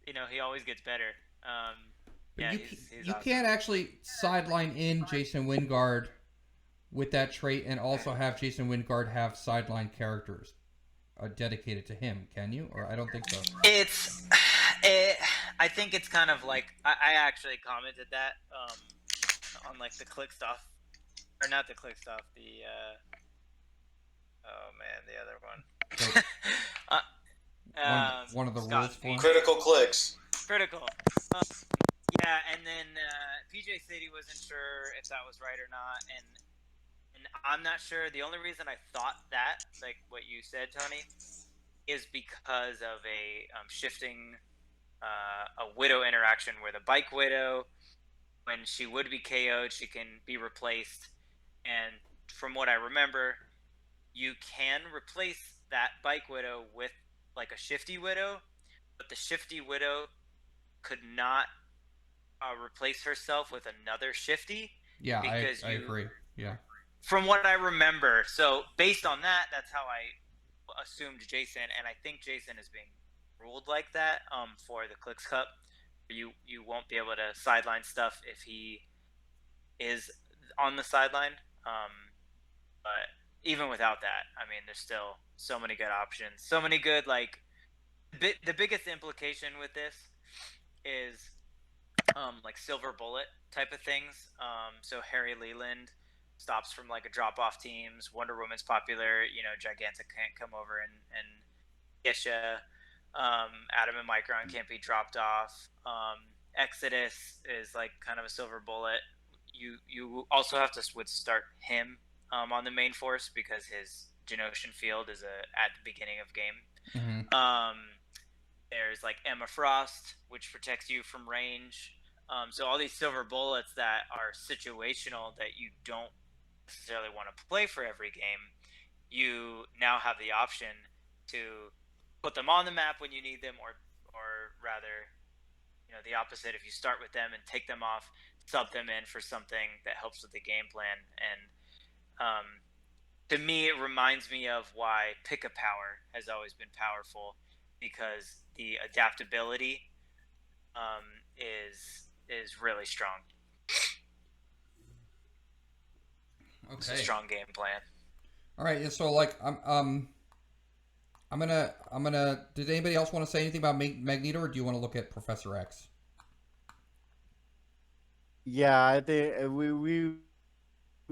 he always gets better. You can't actually sideline in Jason Wingard with that trait and also have Jason Wingard have sideline characters dedicated to him, can you? Or I don't think so. I think it's kind of like, I actually commented that on like the Clix stuff, or not the Clix stuff, the the other one. One of the Scott, rules for Critical Clix. Critical. Yeah, and then PJ said he wasn't sure if that was right or not, and I'm not sure. The only reason I thought that, like what you said, Tony, is because of a shifting a Widow interaction where the Bike Widow, when she would be KO'd, she can be replaced. And from what I remember, you can replace that Bike Widow with like a Shifty Widow, but the Shifty Widow could not replace herself with another Shifty. Yeah, I agree. Yeah. From what I remember. So based on that, that's how I assumed Jason, and I think Jason is being ruled like that for the Clix Cup. You won't be able to sideline stuff if he is on the sideline. But even without that, I mean, there's still so many good options. So many good, like, the biggest implication with this is like silver bullet type of things. So Harry Leland stops from like a drop off teams. Wonder Woman's popular. Gigantic can't come over and get ya. Atom and Micron can't be dropped off. Exodus is like kind of a silver bullet. You also have to start him on the main force because his Genosian field is at the beginning of game. Mm-hmm. There's like Emma Frost, which protects you from range. So all these silver bullets that are situational that you don't necessarily want to play for every game, you now have the option to put them on the map when you need them, or rather, the opposite. If you start with them and take them off, sub them in for something that helps with the game plan. And to me, it reminds me of why Pick-a-Power has always been powerful, because the adaptability is really strong. Okay. It's a strong game plan. All right. So like I'm gonna. Did anybody else want to say anything about Magneto, or do you want to look at Professor X? Yeah, I think we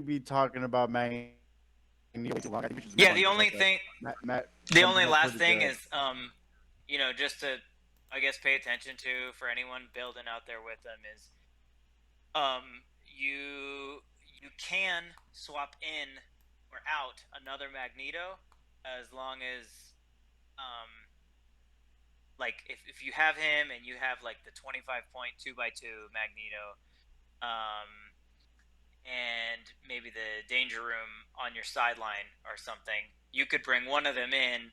be talking about Magneto too long. I think we should Yeah, the only thing, the only last thing is, just to, I guess, pay attention to for anyone building out there with them is, you can swap in or out another Magneto as long as, like if you have him and you have like the 25-point 2x2 Magneto, and maybe the danger room on your sideline or something, you could bring one of them in,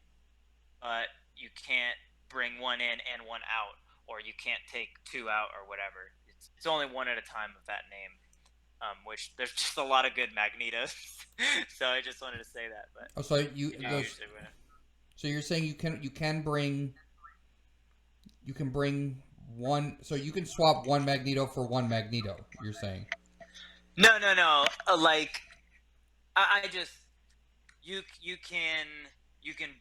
but you can't bring one in and one out, or you can't take two out or whatever. It's only one at a time of that name, which there's just a lot of good Magnetos. So I just wanted to say that. But so so you're saying you can bring one, so you can swap one Magneto for one Magneto, you're saying? No. Like, I just you can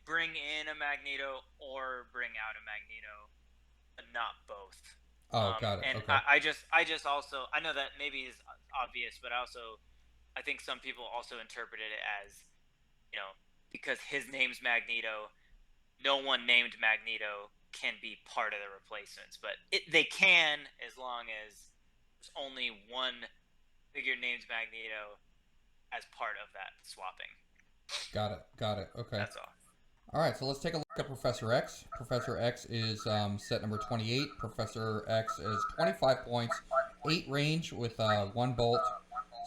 bring in a Magneto or bring out a Magneto, but not both. Oh, got it. And okay. I just also, I know that maybe is obvious, but I think some people also interpreted it as, because his name's Magneto, no one named Magneto can be part of the replacements, but they can, as long as there's only one figure named Magneto as part of that swapping. Got it. Okay. That's all. All right, so let's take a look at Professor X. Professor X is set number 28. Professor X is 25 points, 8 range with 1 bolt,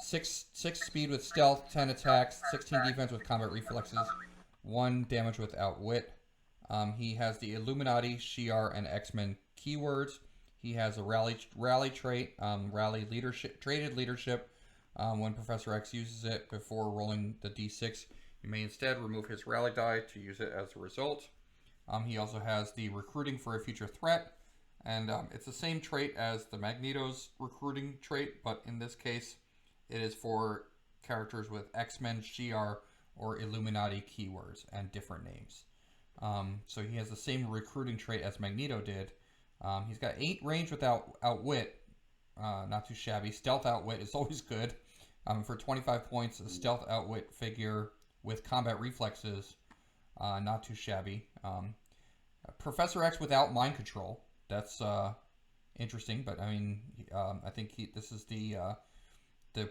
6 speed with stealth, 10 attacks, 16 defense with combat reflexes, 1 damage with outwit. He has the Illuminati, Shi'ar, and X-Men keywords. He has a rally trait, rally leadership, traded leadership. When Professor X uses it before rolling the d6, you may instead remove his rally die to use it as a result. He also has the recruiting for a future threat, and it's the same trait as the Magneto's recruiting trait, but in this case, it is for characters with X-Men, Shi'ar, or Illuminati keywords and different names. So he has the same recruiting trait as Magneto did. He's got 8 range without outwit, not too shabby. Stealth outwit is always good. For 25 points, a stealth outwit figure with combat reflexes, not too shabby. Professor X without mind control, that's interesting, but I mean, I think this is the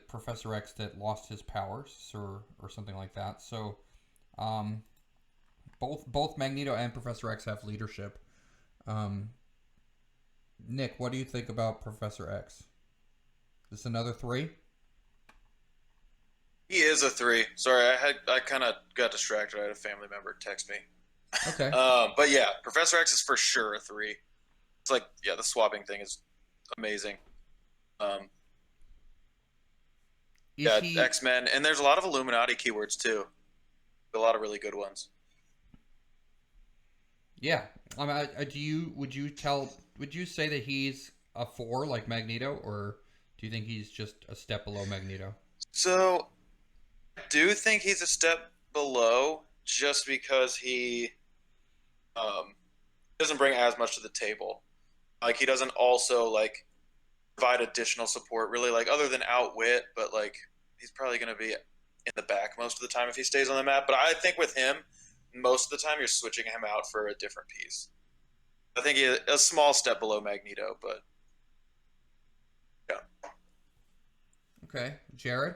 Professor X that lost his powers or something like that. So both Magneto and Professor X have leadership. Nick, what do you think about Professor X? Is this another 3? He is a 3. Sorry, I kind of got distracted. I had a family member text me. Okay. But yeah, Professor X is for sure a 3. It's like, yeah, the swapping thing is amazing. X-Men, and there's a lot of Illuminati keywords too. A lot of really good ones. Yeah, I mean, would you say that he's a 4 like Magneto, or do you think he's just a step below Magneto? So, I do think he's a step below, just because he doesn't bring as much to the table. Like he doesn't also like provide additional support really, like other than outwit, but like he's probably going to be in the back most of the time if he stays on the map. But I think with him, most of the time you're switching him out for a different piece. I think he's a small step below Magneto, but yeah. Okay, Jared.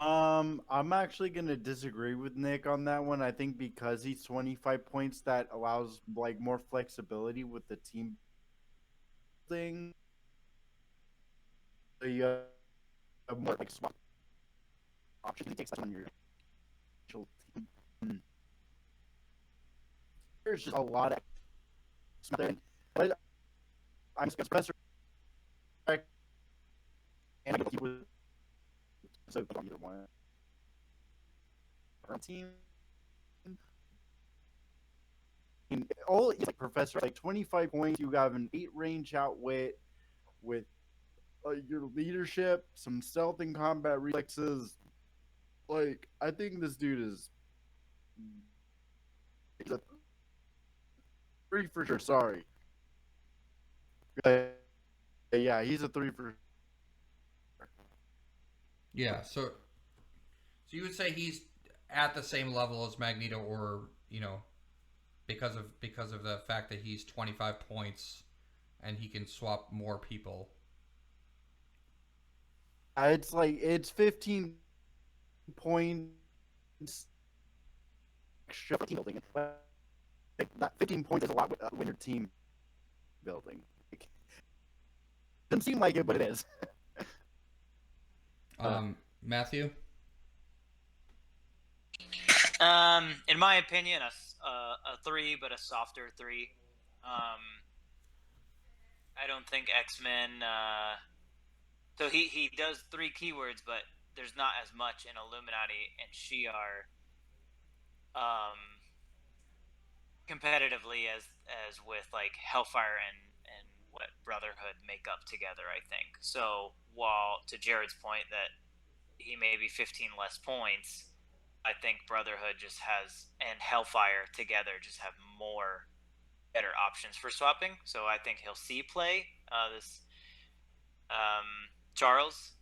I'm actually gonna disagree with Nick on that one. I think because he's 25 points, that allows like more flexibility with the team thing. So you have more like swap options. He takes that on your actual team. There's just a lot of there. But I'm Spencer, and I he was so good on either one. Our team. All he's like Professor, like 25 points. You have an 8 range outwit with your leadership, some stealth and combat reflexes. Like, I think this dude is. He's a 3 for sure. Sorry. Yeah, he's a 3 for. Yeah. So you would say he's at the same level as Magneto, or because of the fact that he's 25 points and he can swap more people. It's 15 points extra for team building. That 15 points is a lot when you're team building. Doesn't seem like it, but it is. Matthew. In my opinion, a 3, but a softer 3. I don't think X-Men. So he does 3 keywords, but there's not as much in Illuminati and Shi'ar competitively as with like Hellfire and what Brotherhood make up together, I think. So while to Jared's point that he may be 15 less points, I think Brotherhood just has, and Hellfire together just have more better options for swapping. So I think he'll see play this Charles,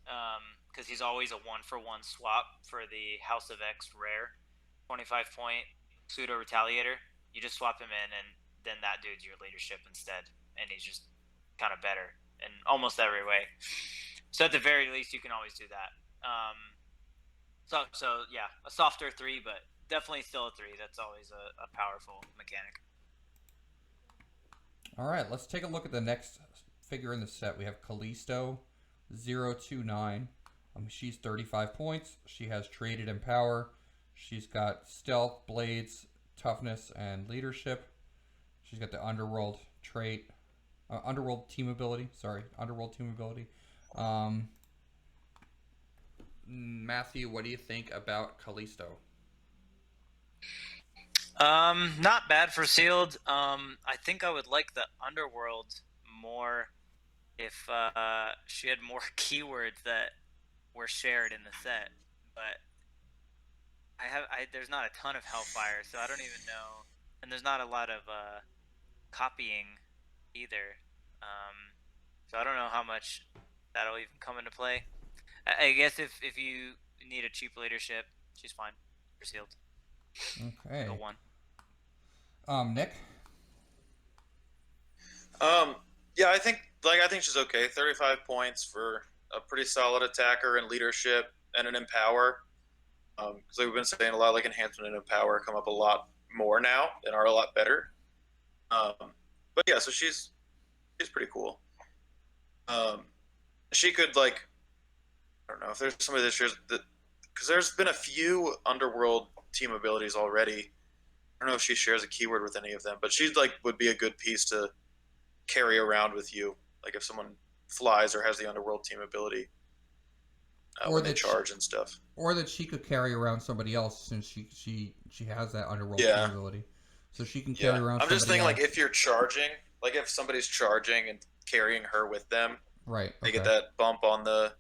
because he's always a 1-for-1 swap for the House of X rare 25 point pseudo retaliator. You just swap him in, and then that dude's your leadership instead, and he's just kind of better in almost every way. So at the very least, you can always do that. So yeah, a softer 3, but definitely still a 3. That's always a powerful mechanic. All right, let's take a look at the next figure in the set. We have Kalisto 029. She's 35 points. She has traded in power. She's got stealth, blades, toughness, and leadership. She's got the underworld trait, underworld team ability. Matthew, what do you think about Kalisto? Not bad for sealed. I think I would like the underworld more if she had more keywords that were shared in the set, but there's not a ton of Hellfire, so I don't even know, and there's not a lot of copying either, so I don't know how much that'll even come into play. I guess if you need a cheap leadership, she's fine for sealed. Okay. Go 1. Nick. Yeah, I think she's okay. 35 points for a pretty solid attacker and leadership and an empower. Because we've been saying a lot, like enhancement and empower come up a lot more now and are a lot better. But yeah, so she's pretty cool. She could like, I don't know if there's somebody that shares that, because there's been a few underworld team abilities already. I don't know if she shares a keyword with any of them, but she's like would be a good piece to carry around with you, like if someone flies or has the underworld team ability, or when they charge and stuff, or that she could carry around somebody else, since she has that underworld team ability, so she can carry around. I'm just thinking else. Like if you're charging, like if somebody's charging and carrying her with them, right? They get that bump on the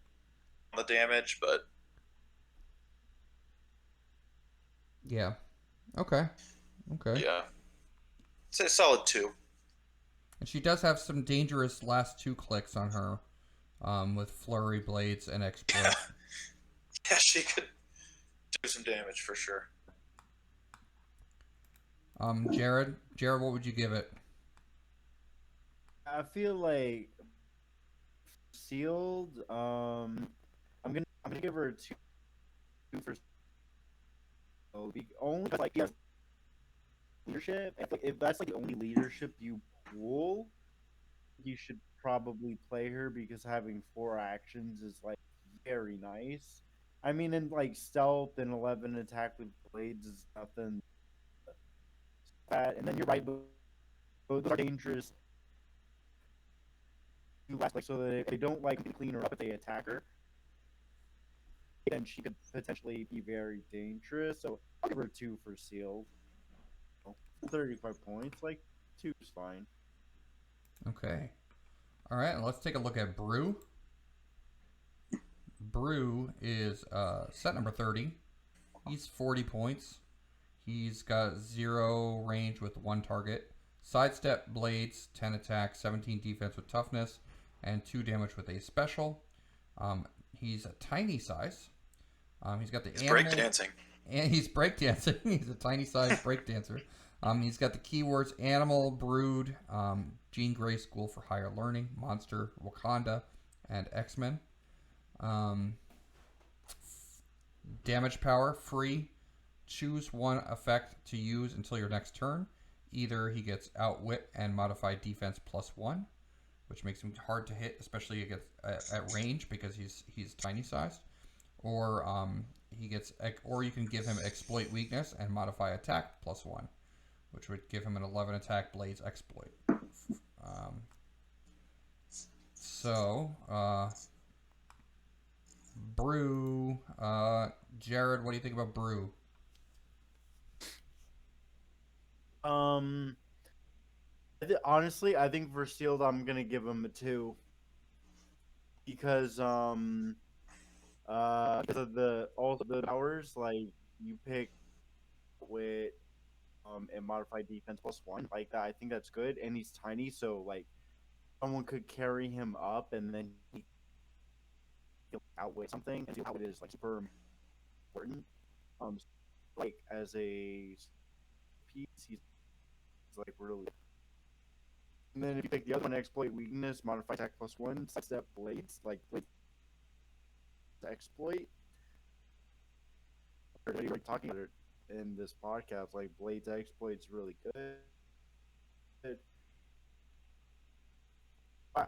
damage, but yeah, okay, yeah, it's a solid 2. And she does have some dangerous last 2 clicks on her, with Flurry Blades and Exploit. Yeah, she could do some damage for sure. Jared, what would you give it? I feel like sealed. I'm gonna give her a 2 for only because, like, yes, leadership. If that's like the only leadership you pull, you should probably play her because having 4 actions is like very nice. I mean, in like stealth and 11 attack with blades is nothing bad. And then you're right, those are dangerous. Like, so that if they don't like clean her up if they attack her, then she could potentially be very dangerous. So I'll give her 2 for sealed. 35 points, like 2 is fine. Okay. All right, let's take a look at Brew. Brew is set number 30. He's 40 points. He's got 0 range with 1 target. Sidestep Blades, 10 attack, 17 defense with toughness, and 2 damage with a special. He's a tiny size. He's got the animal... breakdancing. And he's breakdancing. He's a tiny size breakdancer. He's got the keywords Animal, Brood, Jean Grey School for Higher Learning, Monster, Wakanda, and X-Men. Damage power, free. Choose 1 effect to use until your next turn. Either he gets Outwit and Modified Defense +1, which makes him hard to hit, especially at range because he's tiny sized. Or or you can give him Exploit Weakness and Modify Attack +1, which would give him an 11 attack Blades Exploit. Brew. Jared, what do you think about Brew? Honestly, I think for sealed, I'm gonna give him a 2 because of the powers. Like, you pick with and modified defense +1 like that. I think that's good, and he's tiny, so like someone could carry him up, and then he'll outweigh something, and outweigh is like super important. Like as a piece, he's like really. And then if you take the other one, Exploit Weakness, Modify Attack +1, Sidestep Blades, like Blades Exploit. We're already talking about it in this podcast, like Blades Exploit's really good. I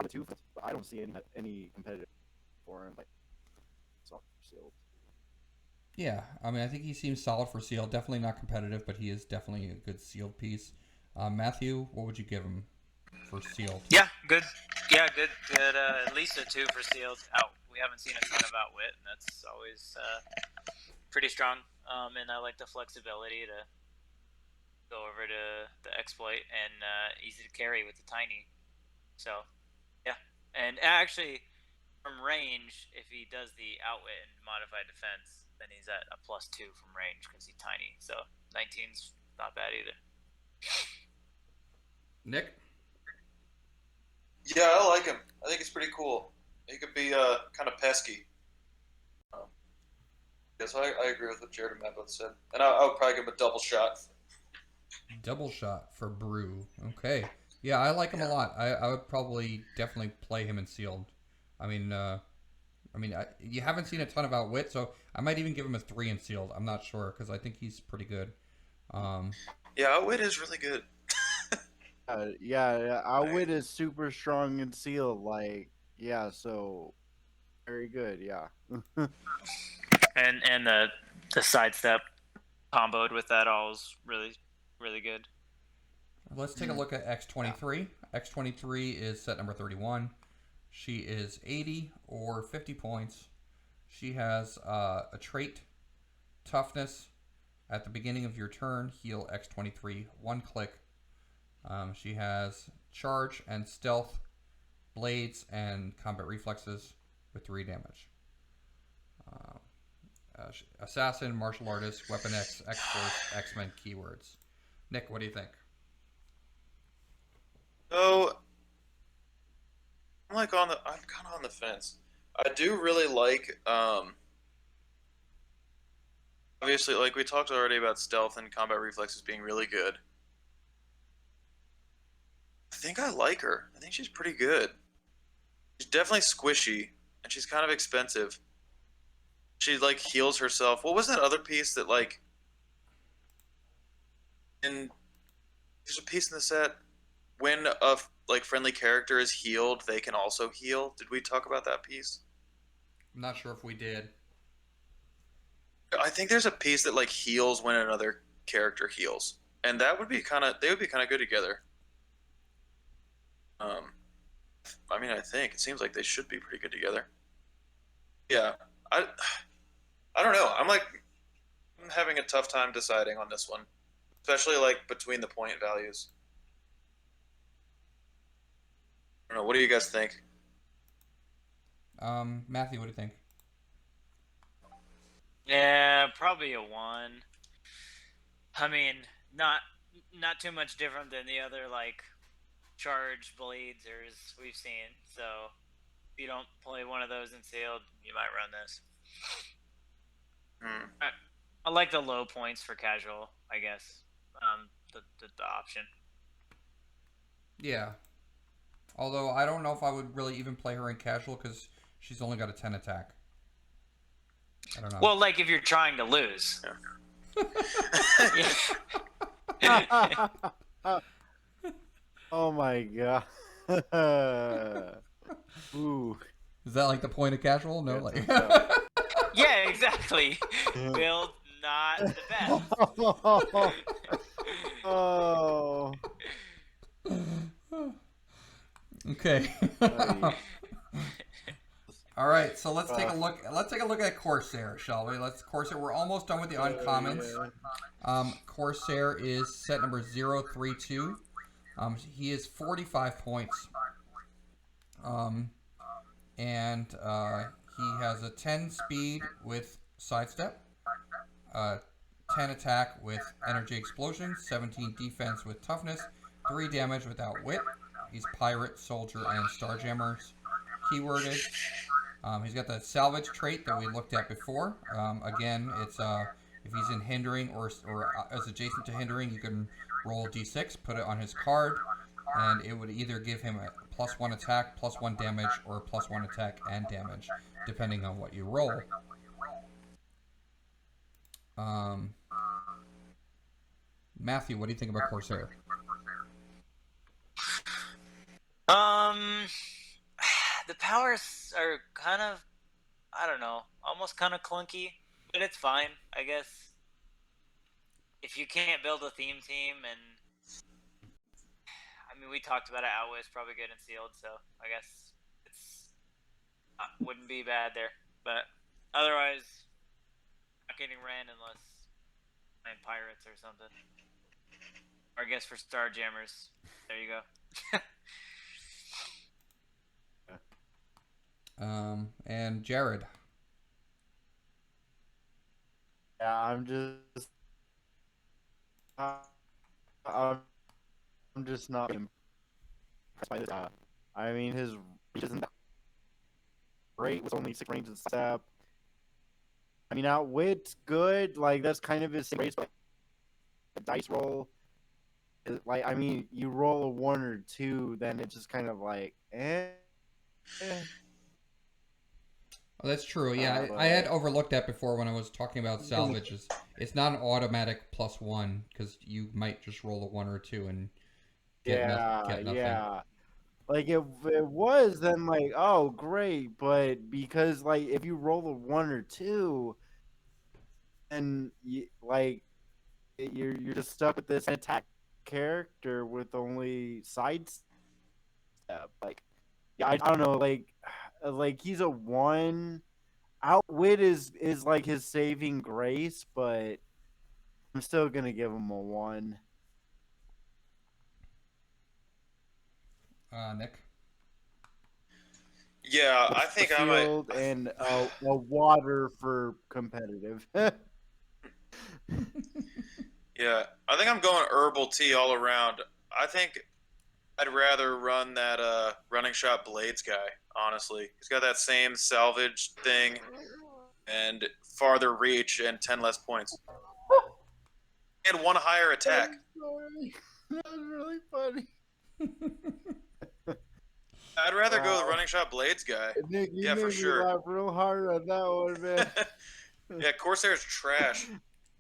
don't see any competitive for him, like, so sealed. Yeah, I mean, I think he seems solid for sealed. Definitely not competitive, but he is definitely a good sealed piece. Matthew, what would you give him for sealed? Yeah, good. Yeah, good. At least a 2 for sealed. We haven't seen a ton of Outwit, and that's always pretty strong. And I like the flexibility to go over to the Exploit and easy to carry with the tiny. So, yeah. And actually, from range, if he does the Outwit and Modified Defense, then he's at a +2 from range because he's tiny. So 19's not bad either. Nick? Yeah, I like him. I think he's pretty cool. He could be kind of pesky. So I agree with what Jared and Matt both said. And I would probably give him a double shot. Double shot for Brew. Okay. Yeah, I like him a lot. I would probably definitely play him in sealed. I mean, you haven't seen a ton of Outwit, so I might even give him a 3 in sealed. I'm not sure because I think he's pretty good. Yeah, Outwit is really good. Outwit is super strong in sealed. Like, yeah, so very good. Yeah. And the sidestep comboed with that all is really, really good. Let's take a look at X23. X23 is set number 31. She is 80 or 50 points. She has a trait, Toughness. At the beginning of your turn, heal X23 1 click. She has Charge and Stealth, Blades, and Combat Reflexes with 3 damage. Assassin, Martial Artist, Weapon X, X-Force, X-Men keywords. Nick, what do you think? So, I'm kind of on the fence. I do really like, obviously, like we talked already about stealth and combat reflexes being really good. I think I like her. I think she's pretty good. She's definitely squishy, and she's kind of expensive. She like heals herself. What was that other piece that like? There's a piece in the set when a like friendly character is healed, they can also heal. Did we talk about that piece? I'm not sure if we did. I think there's a piece that like heals when another character heals, and that would be they would be kind of good together. I mean, I think it seems like they should be pretty good together. Yeah, I don't know. I'm having a tough time deciding on this one, especially like between the point values. I don't know. What do you guys think? Matthew, what do you think? Yeah, probably a 1. I mean, not too much different than the other like charge bladesers we've seen. So if you don't play one of those in sealed, you might run this. I like the low points for casual, I guess. The option. Yeah. Although I don't know if I would really even play her in casual because she's only got a 10 attack. I don't know. Well, like if you're trying to lose. Yeah. Oh my god. Ooh. Is that like the point of casual? No, like. Yeah, exactly. Build not the best. Oh. Okay. All right, so let's take a look. Let's take a look at Corsair, shall we? Corsair. We're almost done with the uncommons. Corsair is set number 032. He is 45 points. And he has a 10 speed with sidestep, 10 attack with energy explosion, 17 defense with toughness, 3 damage without wit. He's pirate, soldier, and starjammers keyworded. He's got the salvage trait that we looked at before. Again, it's if he's in hindering or as adjacent to hindering, you can roll a d6, put it on his card, and it would either give him a +1 attack, +1 damage, or +1 attack and damage, depending on what you roll. Matthew, what do you think about Corsair? The powers are kind of, I don't know, almost kind of clunky, but it's fine, I guess. If you can't build a theme team, and I mean, we talked about it, Outwit is probably good in sealed, so I guess it's wouldn't be bad there. But otherwise, not getting ran unless I'm pirates or something. Or I guess for starjammers. There you go. And Jared. Yeah, I'm just not impressed by this. I mean, his reach isn't that great with only 6 range and step. I mean, Outwit's good. Like, that's kind of his same race, but the dice roll, like, I mean, you roll a 1 or 2, then it's just kind of like, eh. Oh, that's true. Yeah, I had overlooked that before when I was talking about salvages. It's not an automatic +1 because you might just roll a 1 or 2 and get nothing. Yeah. Like if it was, then like, oh great, but because like if you roll a 1 or 2, and you're just stuck with this attack character with only sidestep. Like, yeah, I don't know, like he's a 1. Outwit is like his saving grace, but I'm still gonna give him a 1. Nick. Yeah, I think I might. And a water for competitive. Yeah, I think I'm going herbal tea all around. I think I'd rather run that running shot blades guy. Honestly, he's got that same salvage thing and farther reach and 10 less points and one higher attack. That was really funny. I'd rather go the Wow. running shot blades guy. Nick, you Yeah, made for me sure. laugh real hard on that one, man. Yeah, Corsair's trash.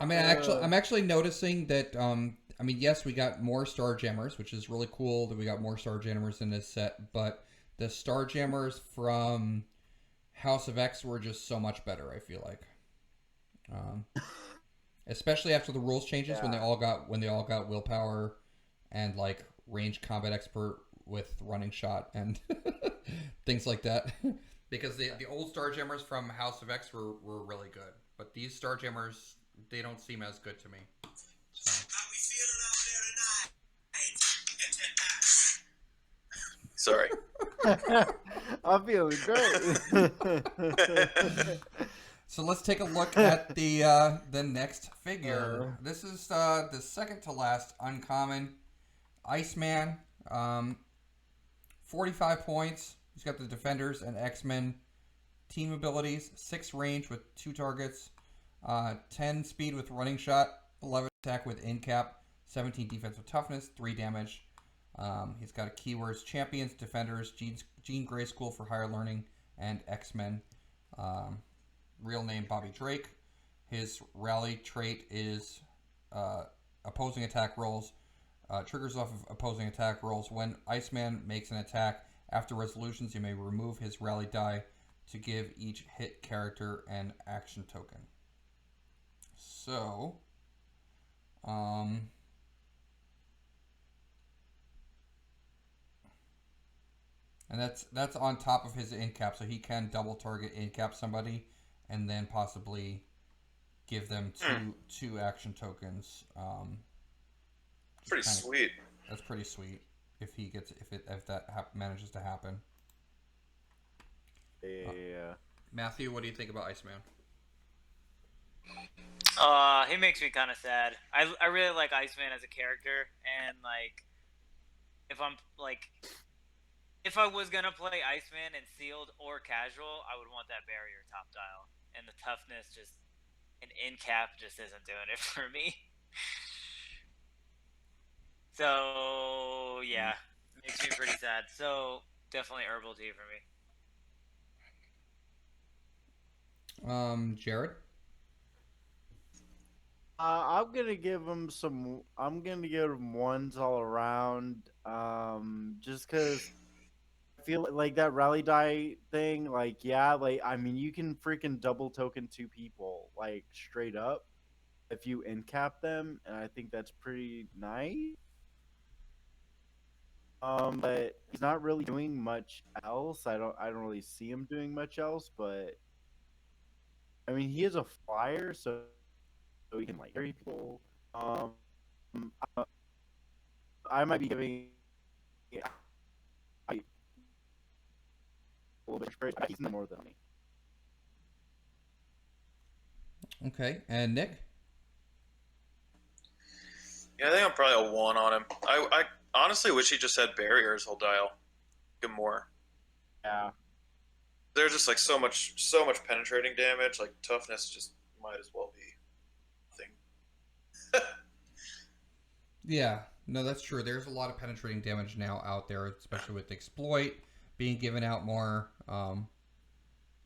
I mean, I'm actually noticing that. I mean, yes, we got more Starjammers, which is really cool that we got more Starjammers in this set. But the Starjammers from House of X were just so much better. I feel like, especially after the rules changes when they all got willpower and like ranged combat expert with running shot and things like that. Because the old Starjammers from House of X were really good, but these Starjammers, they don't seem as good to me. So. Sorry. I'm feeling great. So let's take a look at the next figure. This is the second to last uncommon, Iceman. 45 points. He's got the Defenders and X-Men team abilities. 6 range with 2 targets. 10 speed with running shot. 11 attack with in cap. 17 defense with toughness. 3 damage. He's got keywords: Champions, Defenders, Jean Grey School for higher learning, and X-Men. Real name Bobby Drake. His rally trait is opposing attack rolls. Triggers off of opposing attack rolls. When Iceman makes an attack, after resolutions, you may remove his rally die to give each hit character an action token. So, and that's on top of his in cap, so he can double target in cap somebody, and then possibly give them two action tokens. Pretty sweet. That's pretty sweet if that manages to happen. Yeah. Matthew, what do you think about Iceman? He makes me kind of sad. I really like Iceman as a character, and like, if I was gonna play Iceman in sealed or casual, I would want that barrier top dial, and the toughness just an in cap just isn't doing it for me. So yeah, makes me pretty sad. So definitely herbal tea for me. Jared. I'm gonna give him ones all around. Just because I feel like that rally die thing. Like, yeah, like I mean, you can freaking double token 2 people, like straight up, if you end cap them, and I think that's pretty nice. But he's not really doing much else. I don't really see him doing much else. But I mean, he is a flyer, so he can like carry people. I might be giving a little bit crazy. He's more than me. Okay, and Nick. Yeah, I think I'm probably a 1 on him. I honestly wish he just had barriers whole dial. Give him more. Yeah. They're just like so much penetrating damage. Like toughness just might as well be a thing. Yeah, no, that's true. There's a lot of penetrating damage now out there, especially with exploit being given out more.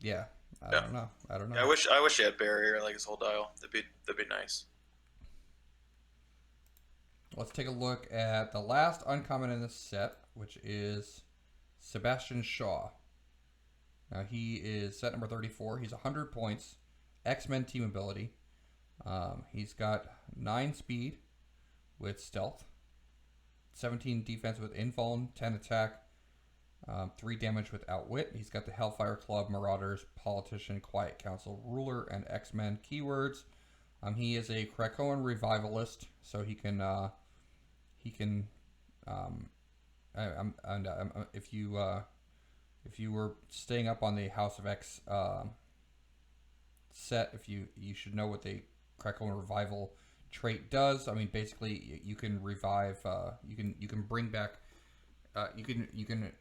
Yeah, I don't know. Yeah, I wish he had barrier like his whole dial. That'd be nice. Let's take a look at the last uncommon in this set, which is Sebastian Shaw. Now he is set number 34. He's 100 points, X-Men team ability. He's got 9 speed with stealth, 17 defense with invuln, 10 attack, 3 damage with outwit. He's got the Hellfire Club, Marauders, Politician, Quiet Council, Ruler, and X-Men keywords. He is a Krakoan revivalist, so he can if you were staying up on the House of X set, you should know what the Krakoan revival trait does. I mean, basically, you can revive. You can bring back you can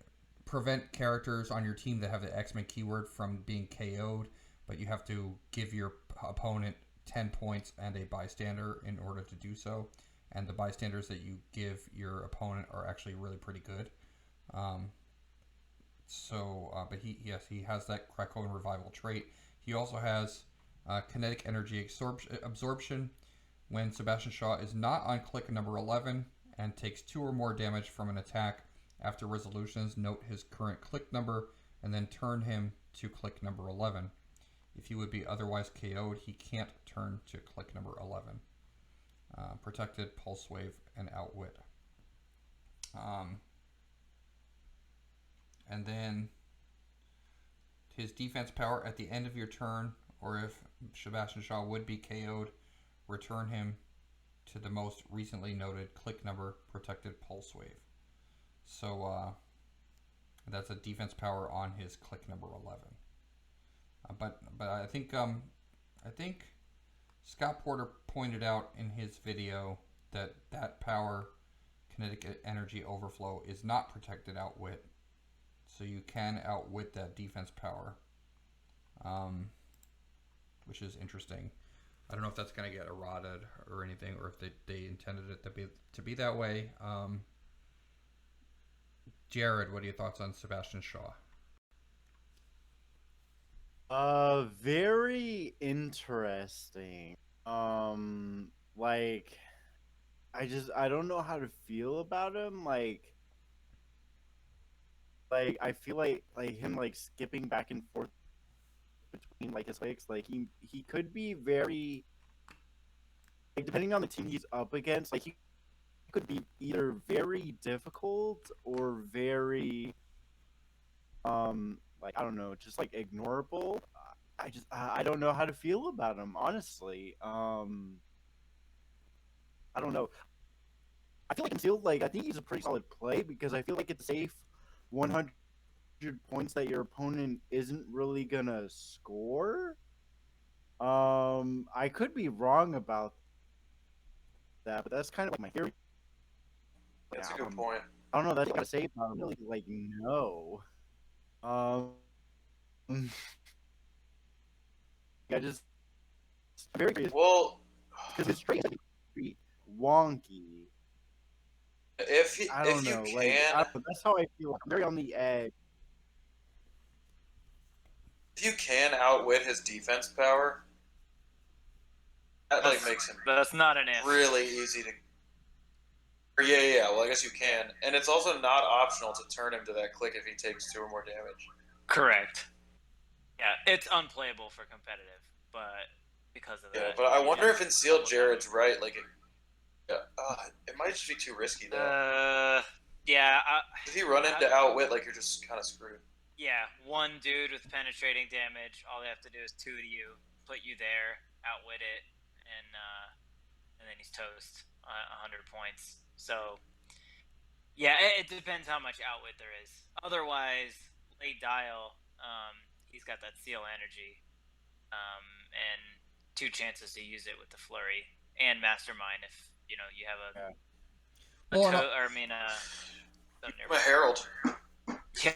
prevent characters on your team that have the X-Men keyword from being KO'd, but you have to give your opponent 10 points and a bystander in order to do so. And the bystanders that you give your opponent are actually really pretty good. But he has that Krakoan Revival trait. He also has kinetic energy absorption when Sebastian Shaw is not on click number 11 and takes 2 or more damage from an attack. After resolutions, note his current click number and then turn him to click number 11. If he would be otherwise KO'd, he can't turn to click number 11. Protected, Pulse Wave, and Outwit. And then his defense power at the end of your turn, or if Sebastian Shaw would be KO'd, return him to the most recently noted click number, Protected Pulse Wave. So that's a defense power on his click number 11. But I think Scott Porter pointed out in his video that power, kinetic energy overflow, is not protected outwit, so you can outwit that defense power, which is interesting. I don't know if that's going to get errated or anything, or if they intended it to be that way. Jared, what are your thoughts on Sebastian Shaw? Very interesting. Like, I don't know how to feel about him. Like I feel like him like skipping back and forth between like his legs. Like he could be very, like, depending on the team he's up against. Like he could be either very difficult or very like, I don't know, just like ignorable. I don't know how to feel about him, honestly. I don't know. I feel like Concealed, like, I think he's a pretty solid play because I feel like it's safe 100 points that your opponent isn't really gonna score. I could be wrong about that, but that's kind of like my theory. That's a good point. I don't know. That's what I gotta say about him. Really, like, no. I just very curious. Well, Because his traits are pretty wonky. I don't know. Like, that's how I feel. I'm very on the edge. If you can outwit his defense power, that like makes him That's not an if. really easy to. Yeah. Well, I guess you can, and it's also not optional to turn him to that click if he takes 2 or more damage. Correct. Yeah, it's unplayable for competitive, but because of that. Yeah, but I wonder if in Sealed Jared's right. Like, it might just be too risky though. Yeah. If you run into outwit, like, you're just kind of screwed. Yeah, one dude with penetrating damage. All they have to do is 2 to you, put you there, outwit it, and then he's toast. 100 points. So, yeah, it depends how much outwit there is. Otherwise, late dial, he's got that seal energy, and 2 chances to use it with the flurry and mastermind if you have I'm a herald. Yeah.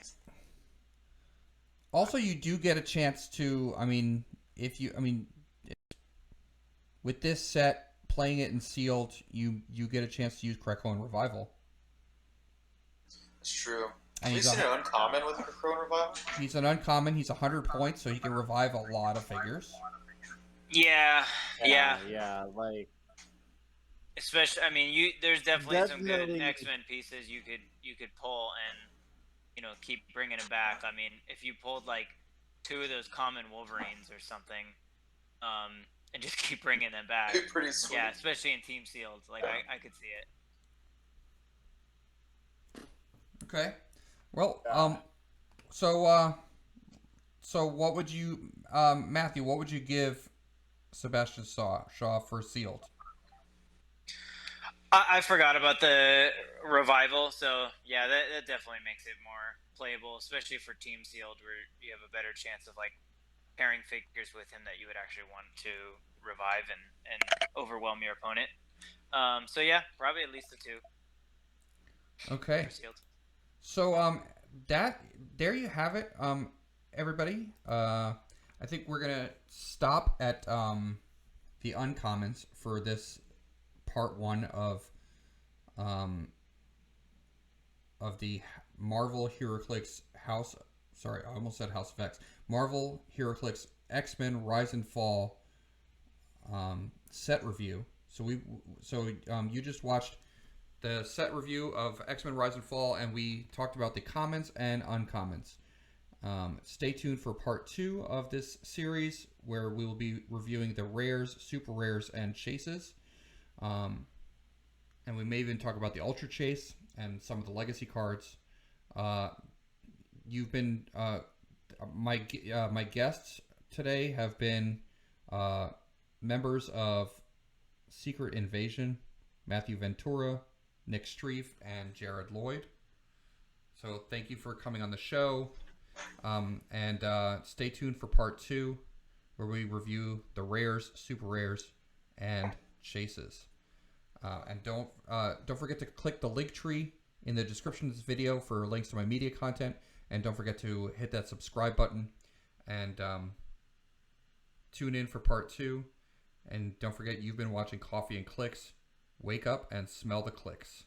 Also, you do get a chance to, with this set, playing it in Sealed, you get a chance to use Krakoan Revival. That's true. And Have you seen an uncommon with Krakoan Revival? He's an uncommon. He's 100 points, so he can revive a lot of figures. Yeah. Like, especially, there's definitely some good X-Men pieces you could pull and keep bringing it back. I mean, if you pulled like 2 of those common Wolverines or something, and just keep bringing them back. Pretty sweet. Yeah, especially in Team Sealed. Like, I could see it. Okay. Well, so what would you, Matthew, what would you give Sebastian Shaw for Sealed? I forgot about the revival, so yeah, that definitely makes it more playable, especially for Team Sealed, where you have a better chance of like pairing figures with him that you would actually want to revive and overwhelm your opponent. So yeah, probably at least the 2. Okay. For Sealed. So that there you have it, everybody. I think we're gonna stop at the uncommons for this part 1 of the Marvel Heroclix House. Sorry, I almost said House of X. Marvel Heroclix X-Men Rise and Fall set review. So you just watched the set review of X-Men Rise and Fall, and we talked about the commons and uncommons. Stay tuned for part 2 of this series, where we will be reviewing the rares, super rares, and chases. And we may even talk about the Ultra Chase and some of the legacy cards. You've been my guests today have been members of Secret Invasion, Matthew Ventura, Nick Streif, and Jared Lloyd. So thank you for coming on the show. And stay tuned for part 2, where we review the rares, super rares, and chases. And don't forget to click the link tree in the description of this video for links to my media content. And don't forget to hit that subscribe button and tune in for part 2. And don't forget, you've been watching Coffee and Clix. Wake up and smell the Clix.